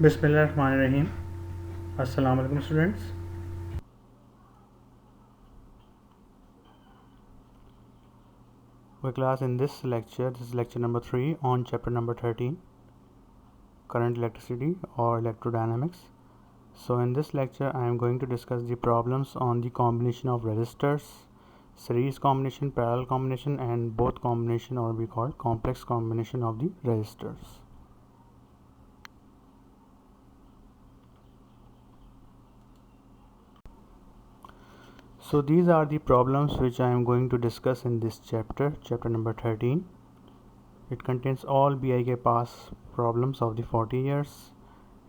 बिस्मिल्लाहिर्रहमानिर्रहीम। अस्सलाम वालेकुम students. We class in this lecture, this is lecture number 3 on chapter number 13, current electricity or electrodynamics. So in this lecture I am going to discuss the problems on the combination of resistors, series combination, parallel combination and both combination, or we call complex combination of the resistors. So these are the problems which I am going to discuss in this chapter, chapter number 13. It contains all BIK pass problems of the 40 years.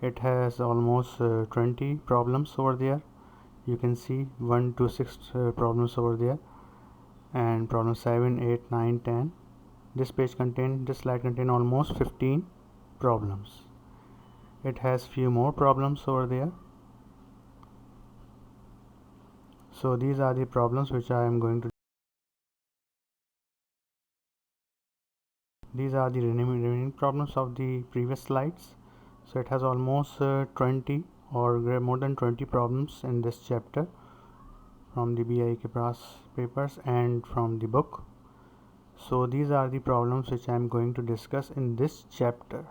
It has almost 20 problems over there. You can see 1 to 6 problems over there, and problem 7, 8, 9, 10. This slide contain almost 15 problems. It has few more problems over there. So these are the problems which I am going to. These are the remaining problems of the previous slides. So it has almost 20 or more than 20 problems in this chapter from the BIK pass papers and from the book. So these are the problems which I am going to discuss in this chapter.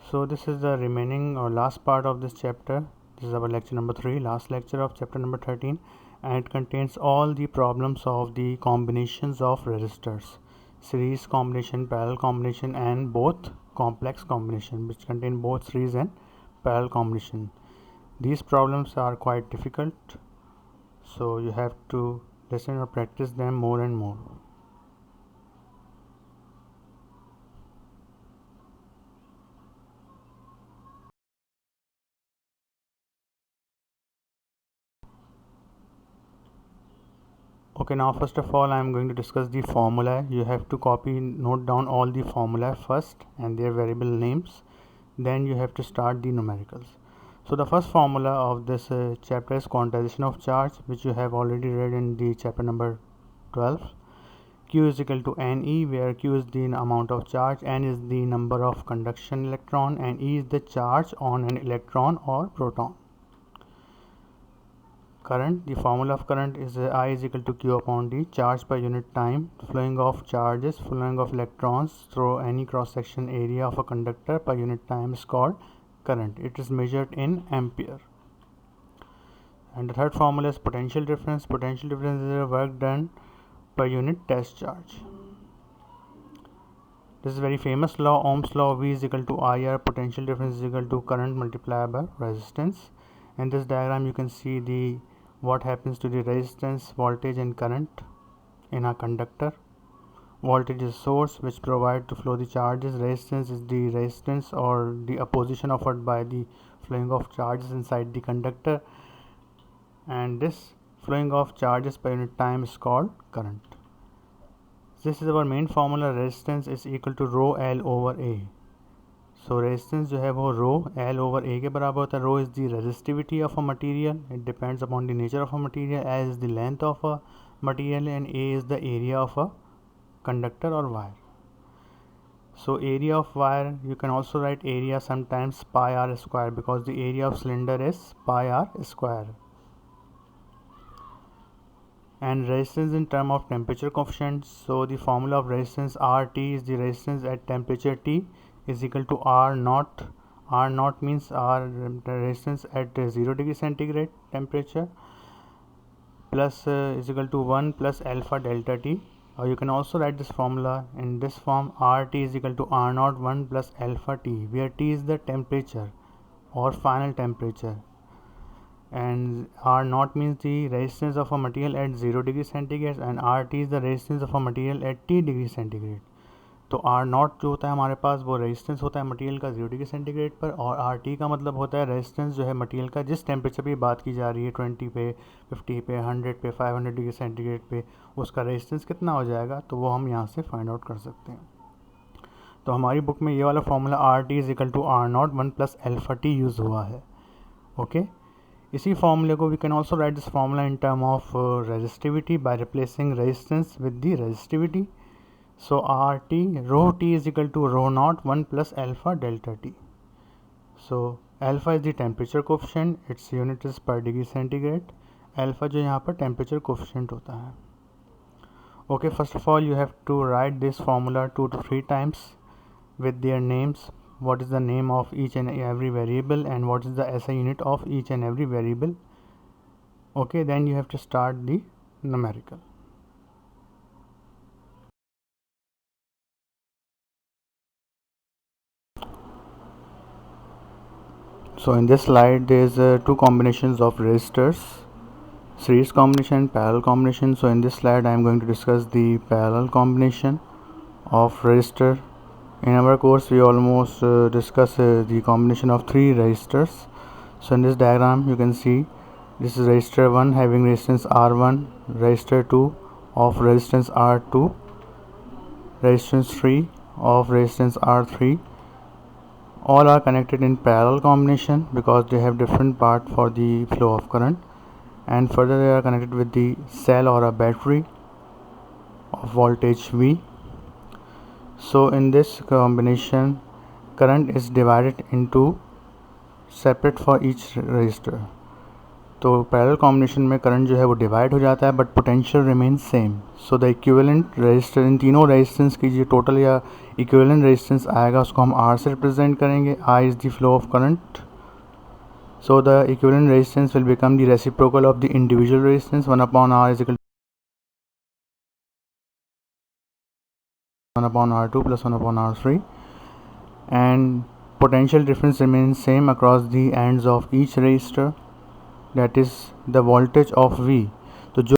So this is the remaining or last part of this chapter. This is our lecture number 3, last lecture of chapter number 13, and it contains all the problems of the combinations of resistors, series combination, parallel combination and both complex combination, which contain both series and parallel combination. These problems are quite difficult, so you have to listen or practice them more and more. Okay, now first of all I am going to discuss the formula. You have to note down all the formula first and their variable names. Then you have to start the numericals. So the first formula of this chapter is quantization of charge, which you have already read in the chapter number 12. Q is equal to Ne, where Q is the amount of charge, N is the number of conduction electron, and E is the charge on an electron or proton. Current, the formula of current is I is equal to Q upon D, charge per unit time, flowing of charges, flowing of electrons through any cross section area of a conductor per unit time is called current. It is measured in ampere. And the third formula is potential difference. Potential difference is the work done per unit test charge. This is a very famous law, Ohm's law. V is equal to IR, potential difference is equal to current multiplied by resistance. In this diagram you can see what happens to the resistance, voltage and current in a conductor. Voltage is source which provide to flow the charges. Resistance is the resistance or the opposition offered by the flowing of charges inside the conductor, and this flowing of charges per unit time is called current. This is our main formula. Resistance is equal to rho L over A. So resistance जो है वो rho L over A के बराबर होता है. Rho is the resistivity of a material. It depends upon the nature of a material. L is the length of a material and A is the area of a conductor or wire. So area of wire, you can also write area sometimes pi r square, because the area of cylinder is pi r square. And resistance in term of temperature coefficient. So the formula of resistance RT is the resistance at temperature T is equal to R naught. R naught means R resistance at 0 degree centigrade temperature, plus is equal to 1 plus alpha delta T. Or you can also write this formula in this form: RT is equal to R naught 1 plus alpha T, where T is the temperature or final temperature, and R naught means the resistance of a material at 0 degree centigrade, and RT is the resistance of a material at T degree centigrade. तो R not जो होता है हमारे पास वो resistance होता है material का 0 degree centigrade पर, और RT का मतलब होता है रेजिस्टेंस जो है मटेरियल का जिस टेम्परेचर पे बात की जा रही है, 20 पे, 50 पे, 100 पे, 500 डिग्री सेंटीग्रेड पे, उसका रेजिस्टेंस कितना हो जाएगा, तो वो हम यहाँ से फाइंड आउट कर सकते हैं. तो हमारी बुक में ये वाला formula R T is equal to R naught 1 plus alpha T use हुआ है. ओके, इसी फॉर्मूले को we can also write this formula in term of resistivity by replacing resistance with the resistivity. So RT rho T is equal to rho naught 1 plus alpha delta T. So alpha is the temperature coefficient, its unit is per degree centigrade. Alpha जो यहाँ पर temperature coefficient होता है. Okay, first of all you have to write this formula 2 to 3 times with their names. What is the name of each and every variable and what is the SI unit of each and every variable. Okay, then you have to start the numerical. So in this slide there is two combinations of resistors, series combination, parallel combination. So in this slide I am going to discuss the parallel combination of resistor. In our course we almost discuss the combination of three resistors. So in this diagram you can see this is resistor 1 having resistance R1, resistor 2 of resistance R2, resistance 3 of resistance R3. All are connected in parallel combination because they have different part for the flow of current, and further they are connected with the cell or a battery of voltage V. So in this combination current is divided into separate for each resistor. तो parallel combination में current जो है वो divide हो जाता है but potential remain same. So the equivalent resistor in तीनों resistance की जो टोटल या इक्विवेलेंट रेजिस्टेंस आएगा उसको हम आर से रिप्रेजेंट करेंगे. I is the flow of current. So the equivalent resistance will become the reciprocal of the individual resistance. 1 upon R is equal to 1 upon R2 plus 1 upon R3, and potential difference remains same across the ends of each resistor, that is the voltage of V. तो जो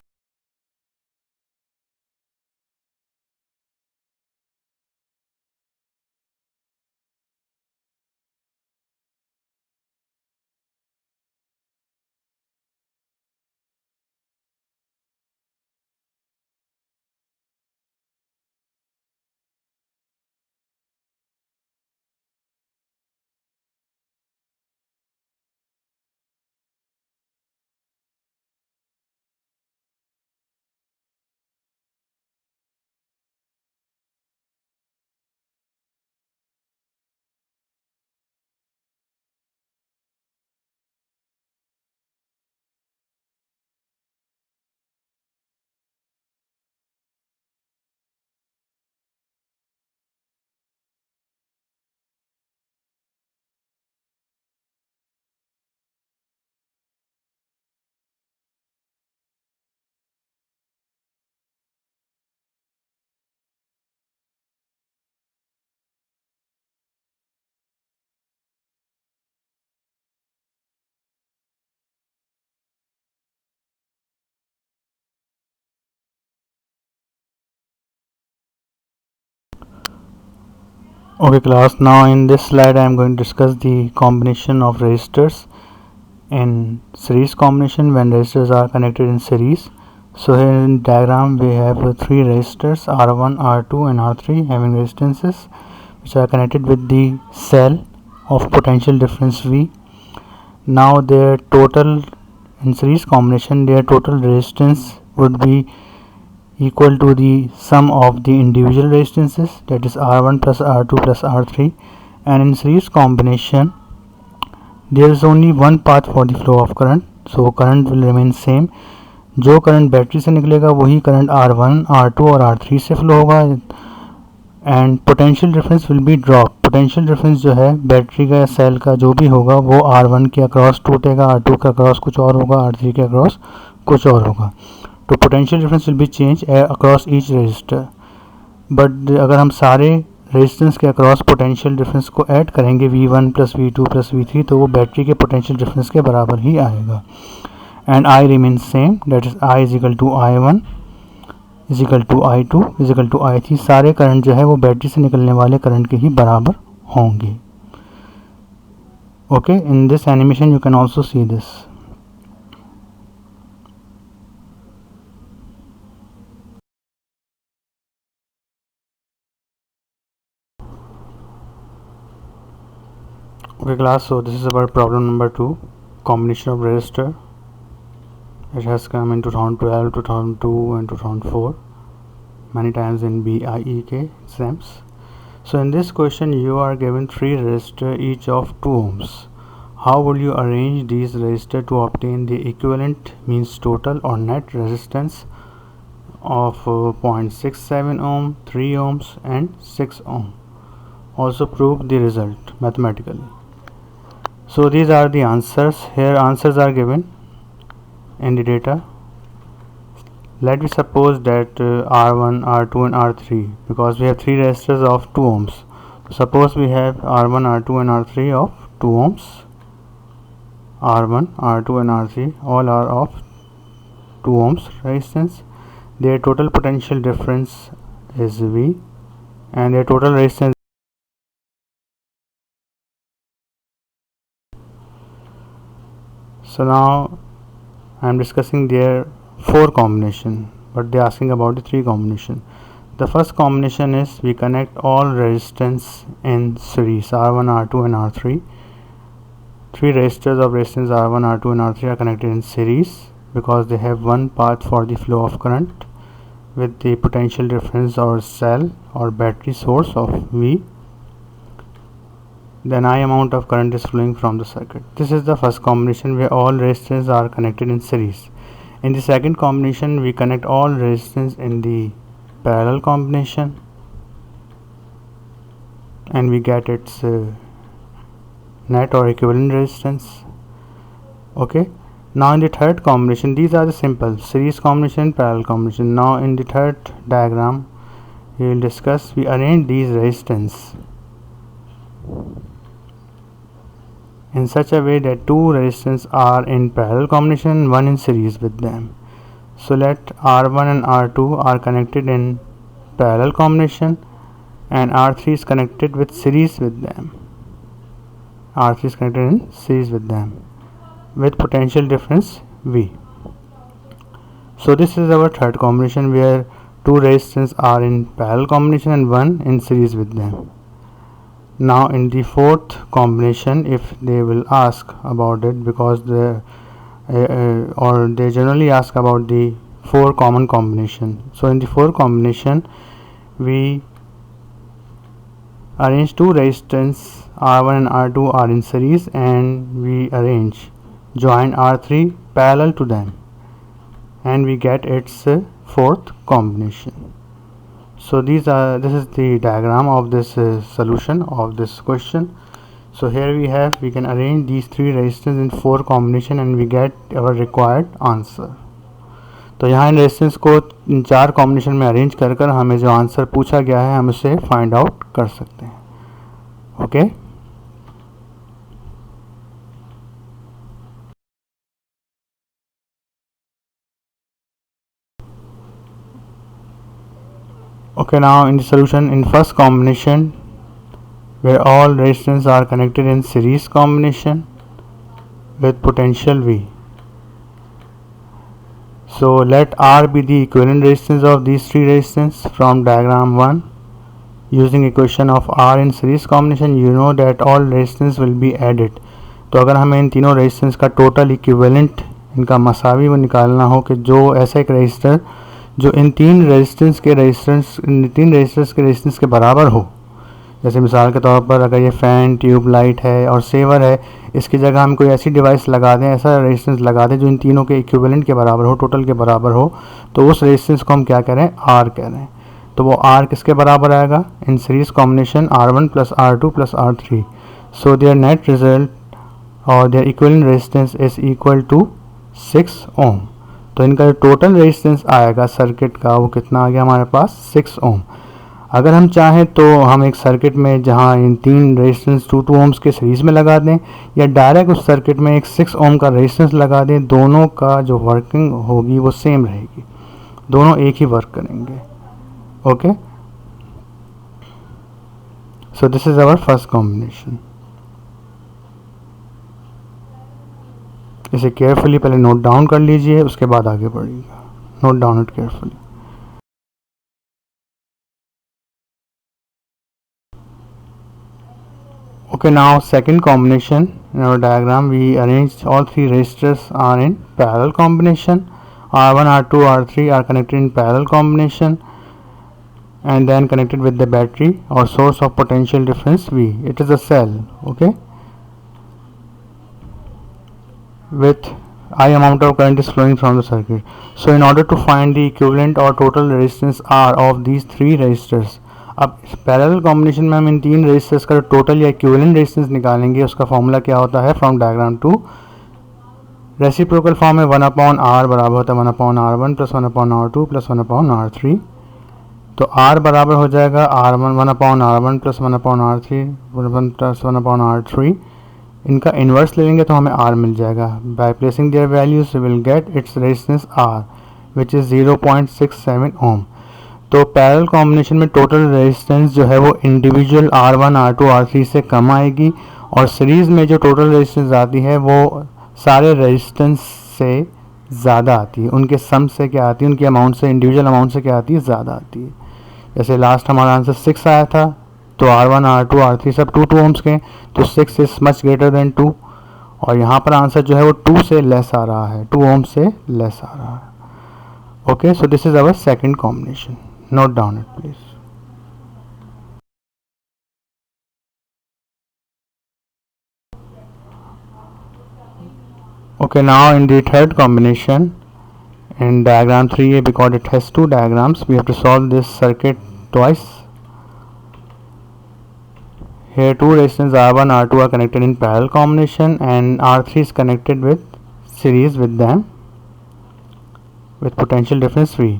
Okay class, now in this slide I am going to discuss the combination of resistors in series combination when resistors are connected in series. So here in diagram we have three resistors R1, R2 and R3 having resistances which are connected with the cell of potential difference V. Now their total in series combination, their total resistance would be equal to the sum of the individual resistances, that is R1 plus R2 plus R3, and in series combination there is only one path for the flow of current, so current will remain same. जो current battery से निकलेगा वही current R1, R2 और R3 से flow होगा, and potential difference will be drop. Potential difference जो है battery का या सेल का जो भी होगा वो R1 के अक्रॉस टूटेगा, R2 के अक्रॉस कुछ और होगा, R3 के अक्रॉस कुछ और होगा. तो potential difference will be change across each resistor. But अगर हम सारे रेजिस्टेंस के अक्रॉस पोटेंशियल डिफरेंस को ऐड करेंगे V1 plus V2 plus V3 तो वो बैटरी के पोटेंशियल डिफरेंस के बराबर ही आएगा. And I remain same, that is I is equal to I1 is equal to I2 is equal to I3. सारे करंट जो है वो बैटरी से निकलने वाले करंट के ही बराबर होंगे. Okay, in this animation you can also see this. Okay class, so this is our problem number 2, combination of resistor. It has come in 2012, 2002 and 2004 many times in BIEK exams. So in this question you are given 3 resistor each of 2 ohms. How will you arrange these resistor to obtain the equivalent, means total or net resistance of 0.67 ohm, 3 ohms and 6 ohm. Also prove the result mathematically. So these are the answers. Here answers are given in the data. Let me suppose that R1, R2 and R3, because we have 3 resistors of 2 ohms. So suppose we have R1, R2 and R3 of 2 ohms. R1, R2 and R3 all are of 2 ohms resistance. Their total potential difference is V and their total resistance. So now I am discussing their 4 combination, but they are asking about the 3 combination. The first combination is we connect all resistance in series R1, R2 and R3. 3 resistors of resistance R1, R2 and R3 are connected in series because they have one path for the flow of current with the potential difference or cell or battery source of V. Then I amount of current is flowing from the circuit. This is the first combination where all resistors are connected in series. In the second combination we connect all resistance in the parallel combination and we get its net or equivalent resistance. Okay, now in the third combination, these are the simple series combination, parallel combination. Now in the third diagram we will discuss, we arrange these resistance in such a way that 2 resistance are in parallel combination and 1 in series with them. So let R1 and R2 are connected in parallel combination and R3 is connected with series with them. R3 is connected in series with them with potential difference V. So this is our third combination where 2 resistance are in parallel combination and 1 in series with them. Now in the fourth combination, if they will ask about it, because they or they generally ask about the 4 common combination. So in the 4 combination we arrange 2 resistance R1 and R2 are in series and we arrange join R3 parallel to them and we get its fourth combination. So this is the diagram of this solution of this question. So here we can arrange these 3 resistance in 4 combination and we get our required answer. तो यहाँ in resistance को इन 4 combination में arrange कर कर हमें जो answer पूछा गया है हम उसे फाइंड आउट कर सकते हैं. Okay Okay, now in the solution, in first combination where all resistance are connected in series combination with potential V. So let R be the equivalent resistance of these 3 resistance from diagram 1. Using equation of R in series combination, you know that all resistance will be added. तो अगर हमें इन तीनों resistance का total equivalent इनका मसावी वो निकालना हो कि जो ऐसा एक रेजिस्टर जो इन 3 रेजिस्टेंस के रेजिस्टेंस के बराबर हो, जैसे मिसाल के तौर पर अगर ये फ़ैन, ट्यूब लाइट है और सेवर है, इसकी जगह हम कोई ऐसी डिवाइस लगा दें, ऐसा रेजिस्टेंस लगा दें जो इन तीनों के इक्विवेलेंट के बराबर हो, टोटल के बराबर हो, तो उस रेजिस्टेंस को हम क्या कह रहे हैं, आर कह रहे हैं. तो वो आर किसके बराबर आएगा, in series combination R1 plus R2 plus R3. So their net result or their equivalent resistance is equal to 6 ohm. तो इनका जो टोटल रेजिस्टेंस आएगा सर्किट का वो कितना आ गया हमारे पास, 6 ओम. अगर हम चाहें तो हम एक सर्किट में जहां इन 3 रेजिस्टेंस 2 ओम्स के सीरीज़ में लगा दें या डायरेक्ट उस सर्किट में एक 6 ओम का रेजिस्टेंस लगा दें, दोनों का जो वर्किंग होगी वो सेम रहेगी, दोनों एक ही वर्क करेंगे. Okay, so this is our first combination. इसे केयरफुली पहले नोट डाउन कर लीजिए, उसके बाद आगे बढ़िएगा. Note down it carefully. Okay, now second combination in our diagram, we arranged all three resistors are in parallel combination. R1, R2, R3 are connected in parallel combination and then connected with the battery or source of potential difference V. It is a cell, okay, with I amount of current is flowing from the circuit. So in order to find the equivalent or total resistance R of these three resistors, अब parallel combination में हम इन तीन resistors का total या equivalent resistance निकालेंगे. उसका formula क्या होता है from diagram to reciprocal form में 1/R बराबर होता है 1/R1 plus 1/R2 plus 1/R3. तो R बराबर हो जाएगा R1 1/R1 plus 1/R3 plus 1/R3. इनका इन्वर्स ले लेंगे तो हमें R मिल जाएगा. By placing their values we will get its resistance R which is 0.67 ohm. तो पैरेलल कॉम्बिनेशन में टोटल रेजिस्टेंस जो है वो इंडिविजुअल R1, R2, R3 से कम आएगी और सीरीज़ में जो टोटल रेजिस्टेंस आती है वो सारे रेजिस्टेंस से ज़्यादा आती है. उनके सम से क्या आती है, उनकी अमाउंट से, इंडिविजुअल अमाउंट से क्या आती है, ज़्यादा आती है. जैसे लास्ट हमारा आंसर 6 आया था तो R1, R2, R3 सब 2 ओम्स के, तो 6 इज़ मच ग्रेटर देन 2. और यहाँ पर आंसर जो है वो 2 से लेस आ रहा है, 2 ओम से लेस आ रहा है. Okay, so this is our second combination. Note down it please. Okay, now in the third combination in diagram 3A, because it has two diagrams, we have to solve this circuit twice. Here two resistors R1, R2 are connected in parallel combination and R3 is connected with series with them with potential difference V.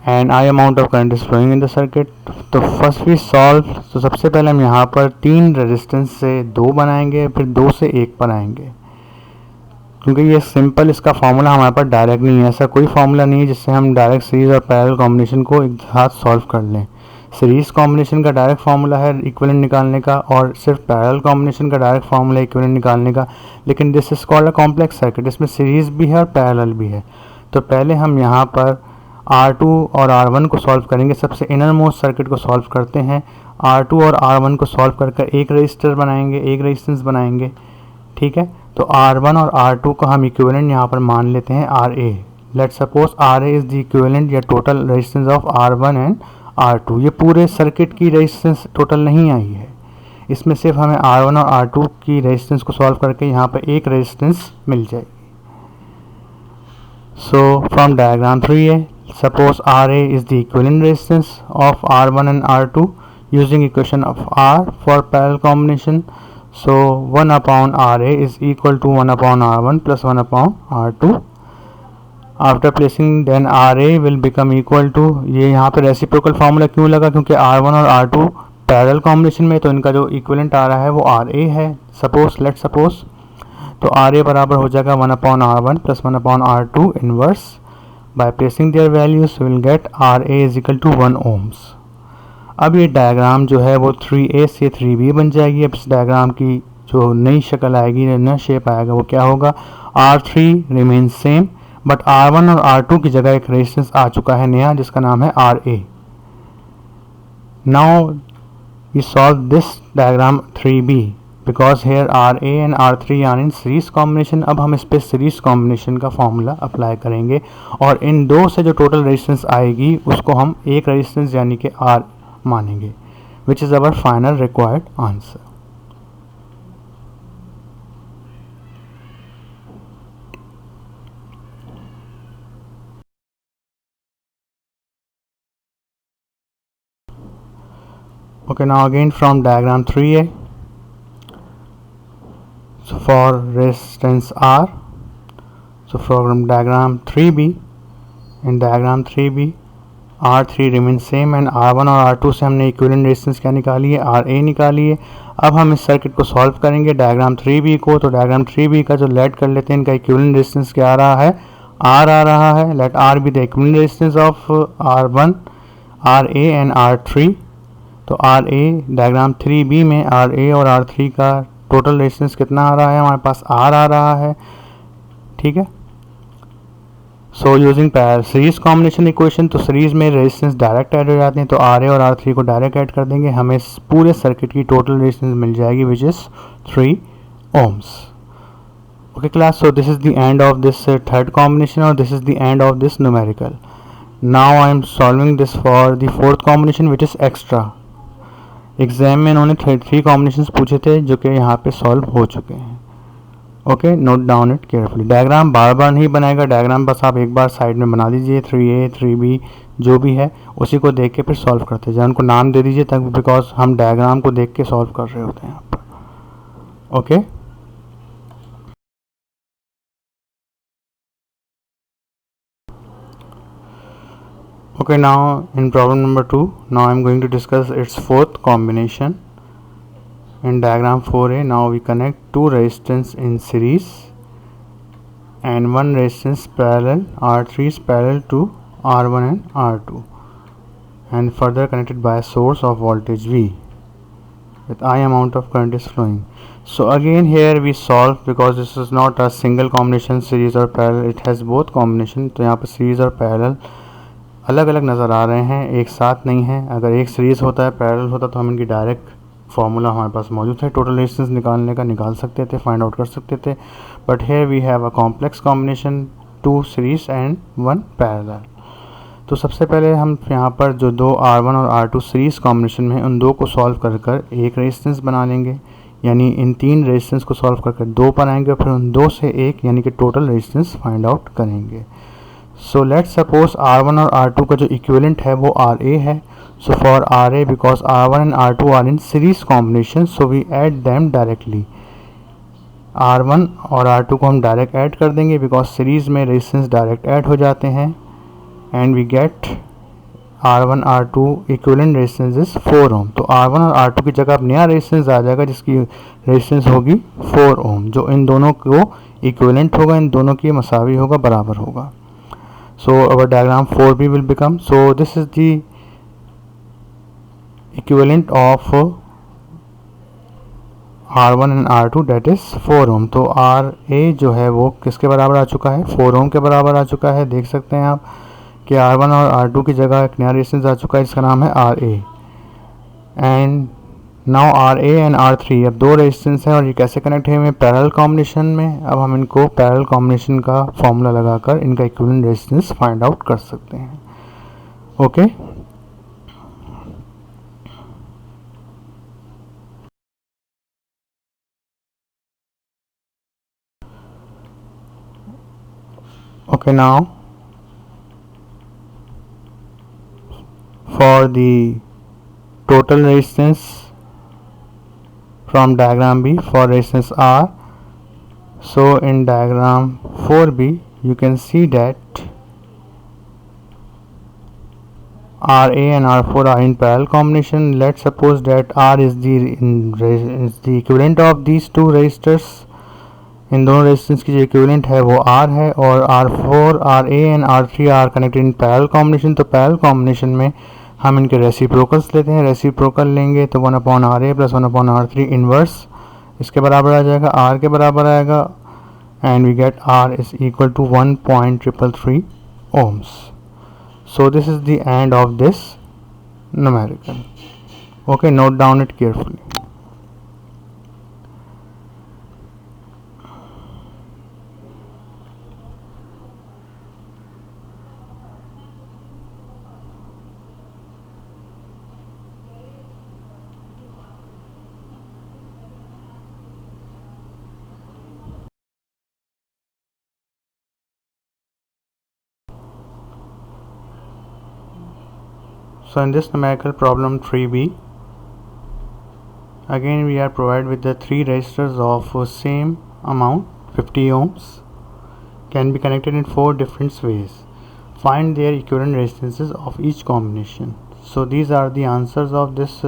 And I amount of current is flowing in the circuit. तो first we solve. तो सबसे पहले हम यहाँ पर 3 resistance से 2 बनाएंगे, फिर 2 से 1 पर आएंगे, क्योंकि ये सिंपल इसका फार्मूला हमारे पास डायरेक्ट नहीं है. ऐसा कोई फार्मूला नहीं है जिससे हम डायरेक्ट सीरीज और पैरेलल कॉम्बिनेशन को एक साथ सॉल्व कर लें. सीरीज कॉम्बिनेशन का डायरेक्ट फार्मूला है इक्विवेलेंट निकालने का और सिर्फ पैरेलल कॉम्बिनेशन का डायरेक्ट फार्मूला है इक्विवेलेंट निकालने का. लेकिन this is called a complex circuit, इसमें सीरीज भी है और पैरेलल भी है. तो पहले हम यहाँ पर R2 और R1 को सॉल्व करेंगे. सबसे इनर मोस्ट सर्किट को सॉल्व करते हैं. R2 और R1 को सॉल्व करके एक रजिस्टर बनाएंगे, एक रेजिस्टेंस बनाएंगे. ठीक है, तो R1 और R2 को हम इक्विवेलेंट यहाँ पर मान लेते हैं RA. Let suppose RA is the equivalent या total resistance of R1 and R2. ये पूरे सर्किट की रेजिस्टेंस टोटल नहीं आई है, इसमें सिर्फ हमें R1 और R2 की रेजिस्टेंस को सॉल्व करके यहाँ पर एक रेजिस्टेंस मिल जाएगी. So from diagram 3A, suppose RA is the equivalent resistance of R1 and R2 using equation of R for parallel combination. So 1/RA is equal to 1/R1 plus 1/R2. After placing then RA will become equal to, ये यहाँ पे reciprocal formula क्यों लगा, क्योंकि R1 और R2 parallel combination में, तो इनका जो इक्विवेलेंट आ रहा है वो RA है. लेट सपोज तो RA बराबर हो जाएगा 1/R1 plus 1/R2 inverse. By placing their values we will get RA is equal to 1 ohms. अब ये डायग्राम जो है वो 3A से 3B बन जाएगी. अब इस डायग्राम की जो नई शक्ल आएगी, नया शेप आएगा, वो क्या होगा, R3 remain same but R1 और R2 की जगह एक रेजिस्टेंस आ चुका है नया जिसका नाम है RA. Now we solve this diagram 3B because here RA and R3 are in series combination. अब हम इस पे सीरीज कॉम्बिनेशन का फॉर्मूला अप्लाई करेंगे और इन दो से जो टोटल रेजिस्टेंस आएगी उसको हम एक रेजिस्टेंस यानी कि R मानेंगे, which is our final required answer. Okay, now again from diagram 3A. So for resistance R, so from diagram 3B, in diagram 3B R3 remains same and R1 और R2 से हमने equivalent resistance क्या निकाली है, RA निकाली है. अब हम इस सर्किट को सॉल्व करेंगे डायग्राम 3B को. तो डायग्राम 3B का जो लेट कर लेते हैं, इनका इक्विवेलेंट रेजिस्टेंस क्या आ रहा है, R आ रहा है. Let R be the equivalent resistance of R1, RA and R3. तो RA डायग्राम 3B में RA और R3 का टोटल रेजिस्टेंस कितना आ रहा है, हमारे पास R आ रहा है. ठीक है, so using series combination equation, तो सीरीज में रेजिस्टेंस डायरेक्ट ऐड हो जाते हैं, तो RA और R3 को डायरेक्ट ऐड कर देंगे, हमें पूरे सर्किट की टोटल रेजिस्टेंस मिल जाएगी विच is 3 ohms. Okay class, so this is the end of this third combination, or this is the end of this numerical. Now I am solving this for the fourth combination which is extra. Exam में इन्होंने 3 combinations पूछे थे जो कि यहाँ पे solve हो चुके हैं. Okay, note down it carefully. Diagram बार बार नहीं बनाएगा, डायग्राम बस आप एक बार साइड में बना दीजिए. 3A 3B जो भी है उसी को देख के फिर सॉल्व करते जाए, उनको नाम दे दीजिए तक, बिकॉज हम डायग्राम को देख के सॉल्व कर रहे होते हैं यहाँ पर. Okay Okay, now in problem number 2, now I am going to discuss its fourth combination. In diagram 4A, now we connect 2 resistance in series and 1 resistance parallel, R3 is parallel to R1 and R2, and further connected by a source of voltage V with I amount of current is flowing. So again here we solve, because this is not a single combination series or parallel, it has both combination. तो यहाँ पर series और parallel अलग अलग नज़र आ रहे हैं, एक साथ नहीं है. अगर एक सीरीज़ होता है, पैरेलल होता, तो हम इनकी डायरेक्ट फार्मूला हमारे पास मौजूद है टोटल रेजिस्टेंस निकालने का, निकाल सकते थे, फाइंड आउट कर सकते थे. But here we have a complex combination, 2 series and 1 parallel. तो सबसे पहले हम यहाँ पर जो 2 R1 और R2 सीरीज़ कॉम्बिनेशन में, उन 2 को सॉल्व कर कर एक रेजिस्टेंस बना लेंगे, यानी इन 3 रेजिस्टेंस को सॉल्व कर कर 2 पर आएंगे, फिर उन 2 से 1 यानी कि टोटल रेजिस्टेंस फाइंड आउट करेंगे. सो लेट्स सपोज R1 और R2 का जो इक्विवेलेंट है वो RA है. So for RA, because R1 and R2 are in series combination, so we add them directly. R1 और R2 को हम डायरेक्ट ऐड कर देंगे, बिकॉज सीरीज में रेजिस्टेंस डायरेक्ट ऐड हो जाते हैं, and we get R1 R2 equivalent resistance is 4 ohm. तो R1 और R2 की जगह अब नया रेजिस्टेंस आ जाएगा जिसकी रेजिस्टेंस होगी 4 ओम, जो इन दोनों को इक्विवेलेंट होगा, इन दोनों की मसावी होगा, बराबर होगा. So our diagram 4B will become, so this is the equivalent of R1 and R2, that is 4 ohm. तो RA जो है वो किसके बराबर आ चुका है, 4 ohm के बराबर आ चुका है. देख सकते हैं आप कि R1 और R2 की जगह एक नया रेजिस्टेंस आ चुका है, इसका नाम है RA. And now RA and R3 अब 2 रेजिस्टेंस हैं, और ये कैसे कनेक्ट है, पैरेलल कॉम्बिनेशन में. अब हम इनको पैरेलल कॉम्बिनेशन का फॉर्मूला लगाकर इनका इक्विवेलेंट रेजिस्टेंस फाइंड आउट कर सकते हैं. Okay okay now for the total resistance from diagram B for resistance R. So in diagram 4B you can see that RA and R4 are in parallel combination. Let's suppose that R is the equivalent of these 2 resistors. इन दोनों resistance की जो equivalent है वो R है, और R4 RA and R3 are connected in parallel combination. तो parallel combination में हम इनके रेसिप्रोकल्स लेते हैं. रेसिप्रोकल लेंगे तो 1/RA प्लस 1/R3 इनवर्स इसके बराबर आ जाएगा, R के बराबर आएगा, and we get R is equal to 1.333 ohms. So this is the end of this numerical. Okay, note down it carefully. So in this numerical problem 3B, again we are provided with the 3 resistors of same amount 50 ohms, can be connected in 4 different ways. Find their equivalent resistances of each combination. So these are the answers of this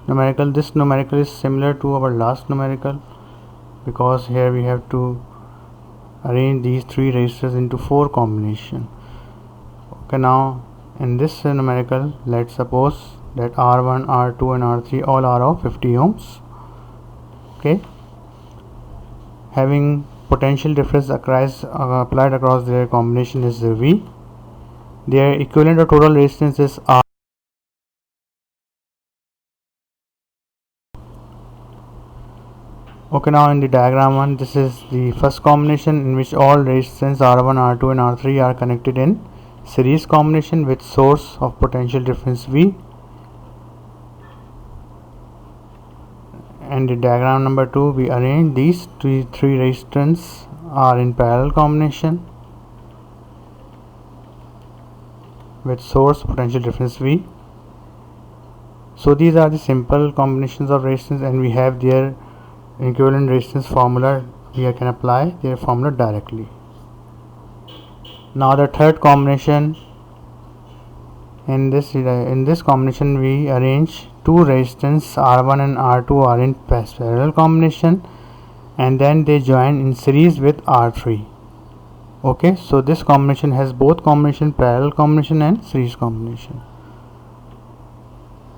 numerical. This numerical is similar to our last numerical, because here we have to arrange these 3 resistors into 4 combination. Okay, now in this numerical, let's suppose that R1, R2 and R3 all are of 50 ohms. Okay, having potential difference applied across their combination is V. Their equivalent or total resistance is R. Okay, now in the diagram 1, this is the first combination in which all resistance R1, R2 and R3 are connected in series combination with source of potential difference V. And the diagram number 2, we arrange these three resistance are in parallel combination with source potential difference V. So these are the simple combinations of resistance, and we have their equivalent resistance formula. We can apply their formula directly. Now the third combination, in this combination we arrange two resistance R1 and R2 are in parallel combination, and then they join in series with R3. Okay, so this combination has both combination, parallel combination and series combination.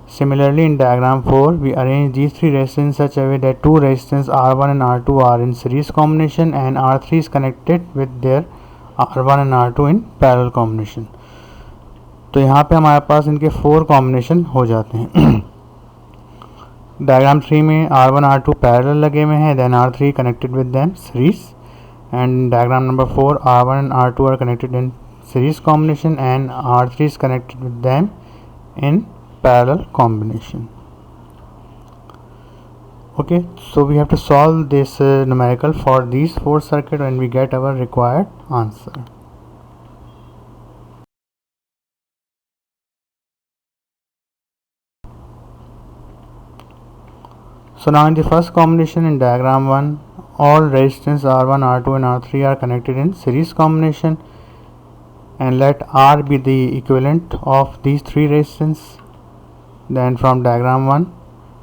Similarly, in diagram 4, we arrange these three resistors in such a way that two resistors R1 and R2 are in series combination and R3 is connected with their R1 and R2 in parallel combination. तो यहाँ पे हमारे पास इनके 4 combination हो जाते हैं. Diagram 3 में R1 R2 parallel लगे हुए हैं, then R3 connected with them series, and diagram number 4 R1 and R2 are connected in series combination and R3 is connected with them in parallel combination. Okay, so we have to solve this numerical for these 4 circuits and we get our required answer. So now in the first combination in diagram 1, all resistance R1, R2 and R3 are connected in series combination, and let R be the equivalent of these three resistance. Then from diagram 1,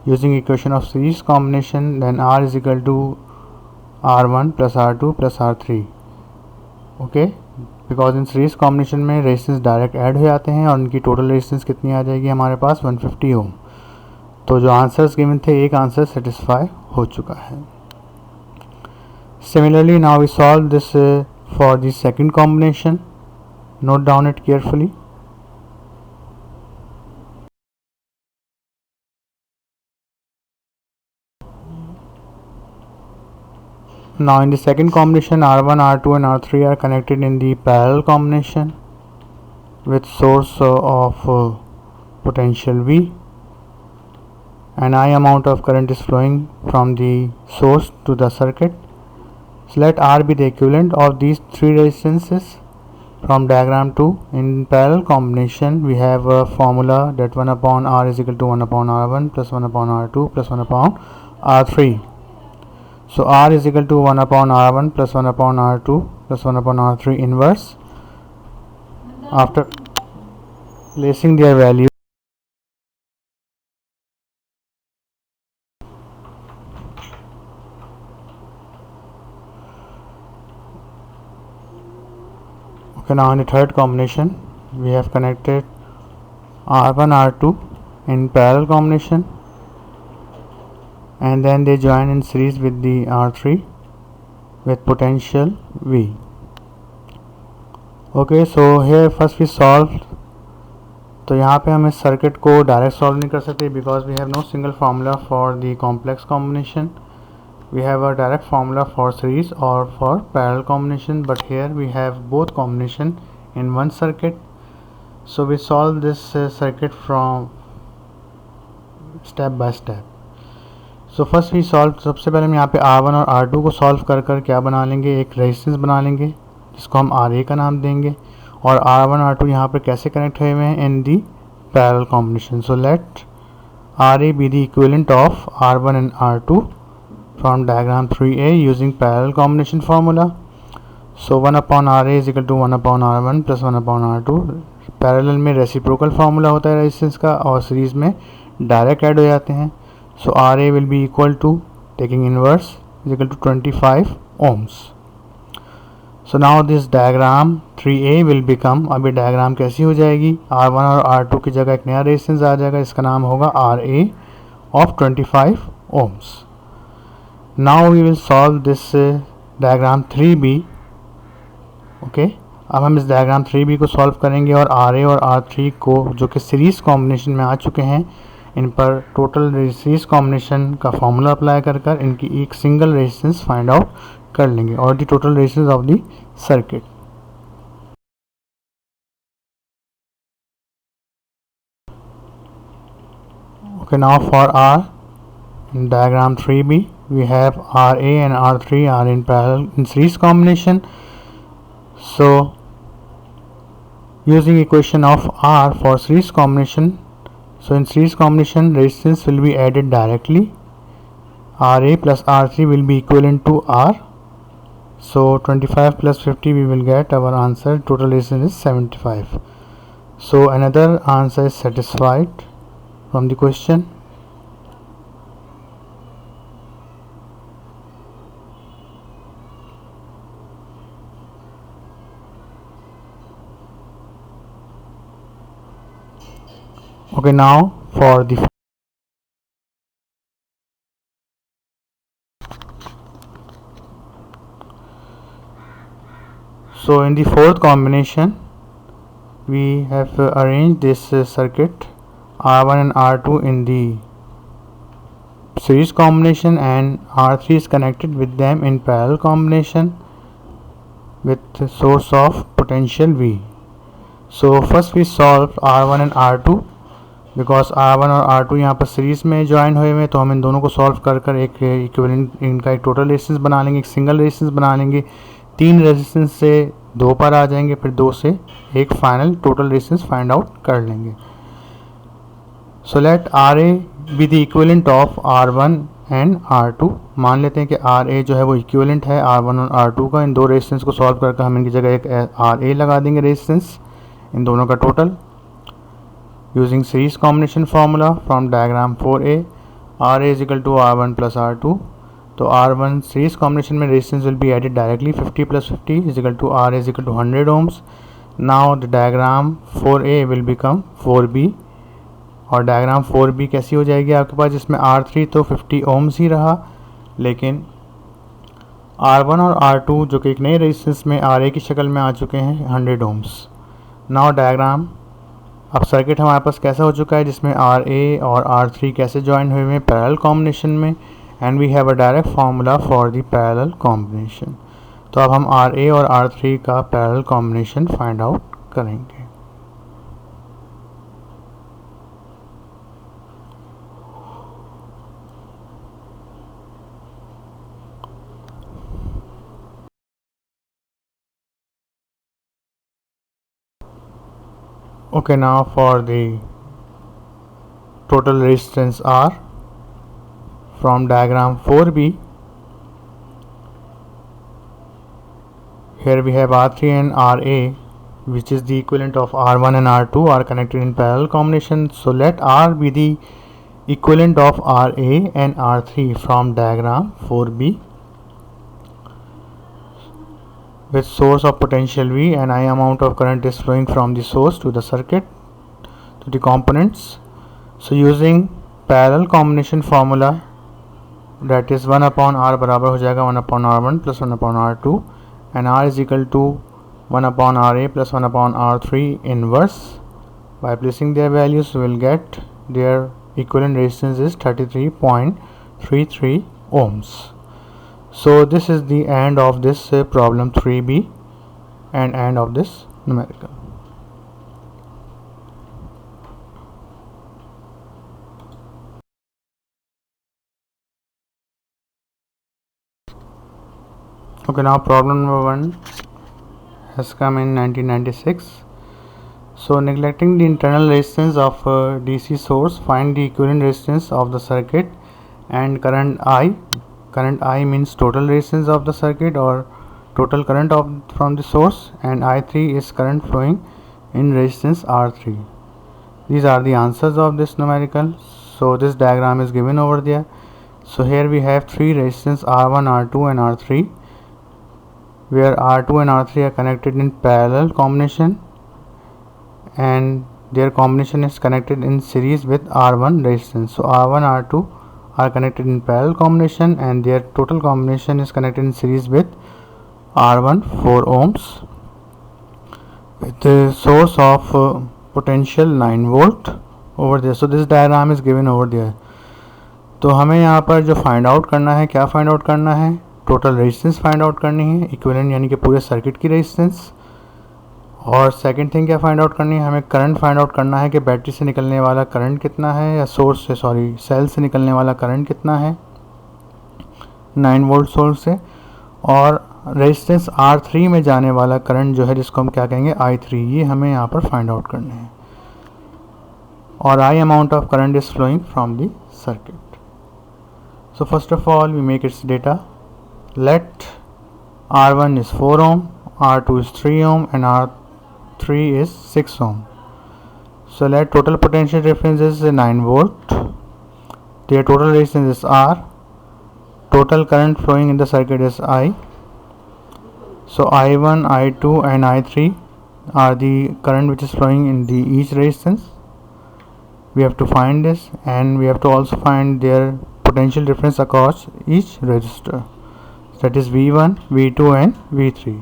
using equation of series combination, then R is equal to R1 plus R2 plus R3. Okay, because in series combination में resistance direct add हो जाते हैं और उनकी total resistance कितनी आ जाएगी हमारे पास 150 ओम. तो जो आंसर्स गिवन थे, एक आंसर सेटिस्फाई हो चुका है. Similarly, now we solve this for the second combination. Note down it carefully. Now in the second combination, R1, R2 and R3 are connected in the parallel combination with source of potential V, and I amount of current is flowing from the source to the circuit. So let R be the equivalent of these three resistances. From diagram 2, in parallel combination we have a formula that 1 upon R is equal to 1 upon R1 plus 1 upon R2 plus 1 upon R3. So R is equal to 1 upon R1 plus 1 upon R2 plus 1 upon R3 inverse. After placing their value, okay, now in the third combination we have connected R1, R2 in parallel combination, and then they join in series with the R3 with potential V. Okay, so here first we solve. तो यहाँ पे हम इस circuit को direct solve नहीं कर सकते because we have no single formula for the complex combination. We have a direct formula for series or for parallel combination, but here we have both combination in one circuit. So we solve this circuit from step by step. So first we solve, सबसे पहले हम यहाँ पे R1 और R2 को solve कर कर क्या बना लेंगे, एक रेजिस्टेंस बना लेंगे जिसको हम RA का नाम देंगे, और R1 R2 यहाँ पर कैसे कनेक्ट हुए हुए हैं in the parallel combination. So let RA be the equivalent of R1 and R2 from diagram 3a using parallel combination formula. So 1 upon RA is equal to 1 upon R1 plus 1 upon R2. Parallel में reciprocal formula होता है resistance का और series में direct add हो जाते हैं. सो RA will be equal to, taking inverse, is equal to 25 ohms. So now this diagram 3a will become, अभी डायग्राम कैसी हो जाएगी, R1 और R2 की जगह एक नया रेजिस्टेंस आ जाएगा, इसका नाम होगा RA of 25 ohms. Now we will solve this diagram 3B। Okay, अब हम इस डायग्राम 3B को सॉल्व करेंगे और RA और R3 को जो कि सीरीज़ कॉम्बिनेशन में आ चुके हैं, इन पर टोटल सीरीज़ कॉम्बिनेशन का फॉर्मूला अप्लाई कर इनकी एक सिंगल रेजिस्टेंस फाइंड आउट कर लेंगे और the total resistance of the circuit. Okay, now for R, in diagram 3B, we have RA and R3 are in parallel in series combination. So, using equation of R for series combination, so in series combination, resistance will be added directly. RA plus R3 will be equivalent to R. So, 25 plus 50 we will get our answer. Total resistance is 75. So, another answer is satisfied from the question. Okay, now for the in the fourth combination we have arranged this circuit R1 and R2 in the series combination and R3 is connected with them in parallel combination with source of potential V. So first we solve R1 and R2 because R1 और R2 यहाँ पर series में join हुए हुए, तो हम इन दोनों को सॉल्व कर एक इक्विवेलेंट इनका एक टोटल रेजिस्टेंस बना लेंगे, एक सिंगल रेजिस्टेंस बना लेंगे। 3 रेजिस्टेंस से 2 पर आ जाएंगे, फिर 2 से एक final total resistance find out कर लेंगे। सो let RA B the equivalent of R1 and R2। मान लेते हैं कि RA जो है वो इक्विवेलेंट है R1 और R2 का। इन दो रेजिस्टेंस को सॉल्व करके हम इनकी जगह एक RA लगा देंगे रेजिस्टेंस इन दोनों का total. Using series combination formula from diagram 4A, RA is equal to R1 plus R2. तो R1 series combination में resistance will be added directly, 50 plus 50 is equal to RA is equal to 100 ohms. Now the diagram 4A will become 4B और diagram 4B कैसी हो जाएगी आपके पास, जिसमें R3 तो 50 ohms ही रहा, लेकिन R1 और R2 जो कि एक नए रेजिस्टेंस में RA की शक्ल में आ चुके हैं 100 ohms. Now diagram, अब सर्किट हमारे पास कैसा हो चुका है जिसमें RA और R3 कैसे ज्वाइन हुए हैं पैरेलल कॉम्बिनेशन में, and we have a direct formula for the parallel combination. तो अब हम RA और R3 का पैरेलल कॉम्बिनेशन फाइंड आउट करेंगे। Okay, now for the total resistance R from diagram 4B, here we have R3 and RA, which is the equivalent of R1 and R2 are connected in parallel combination. So let R be the equivalent of RA and R3 from diagram 4B with source of potential V and I amount of current is flowing from the source to the circuit to the components. So using parallel combination formula, that is 1 upon R बराबर हो जाएगा 1 upon R1 plus 1 upon R2 and R is equal to 1 upon RA plus 1 upon R3 inverse. By placing their values we will get their equivalent resistance is 33.33 ohms. So this is the end of this problem 3B and end of this numerical. Okay, now problem number 1 has come in 1996. So neglecting the internal resistance of a DC source, find the equivalent resistance of the circuit and current I. Current I means total resistance of the circuit or total current from the source, and I3 is current flowing in resistance R3. These are the answers of this numerical. So this diagram is given over there. So here we have 3 resistance R1, R2 and R3, where R2 and R3 are connected in parallel combination and their combination is connected in series with R1 resistance. So R1, R2 are connected in parallel combination and their total combination is connected in series with R1 4 ohms with the source of potential 9 volt over there. So this diagram is given over there. तो हमें यहाँ पर जो find out करना है, क्या find out करना है, टोटल रेजिस्टेंस फाइंड आउट करनी है, इक्विवेलेंट यानी कि पूरे सर्किट की रेजिस्टेंस। और सेकंड थिंग क्या फाइंड आउट करनी है, हमें करंट फाइंड आउट करना है कि बैटरी से निकलने वाला करंट कितना है, या सोर्स से सेल से निकलने वाला करंट कितना है 9 वोल्ट सोर्स से। और रेजिस्टेंस R3 में जाने वाला करंट जो है, जिसको हम क्या कहेंगे I3, ये हमें यहाँ पर फाइंड आउट करने हैं। और I amount of current is flowing from the circuit. So first of all we make its data. Let R1 is 4 ohm, R2 is 3 ohm and R3 is 6 ohm. So let total potential difference is 9 volt. Their total resistance is R. Total current flowing in the circuit is I. So I1, I2 and I3 are the current which is flowing in the each resistance. We have to find this, and we have to also find their potential difference across each resistor. That is V1, V2 and V3.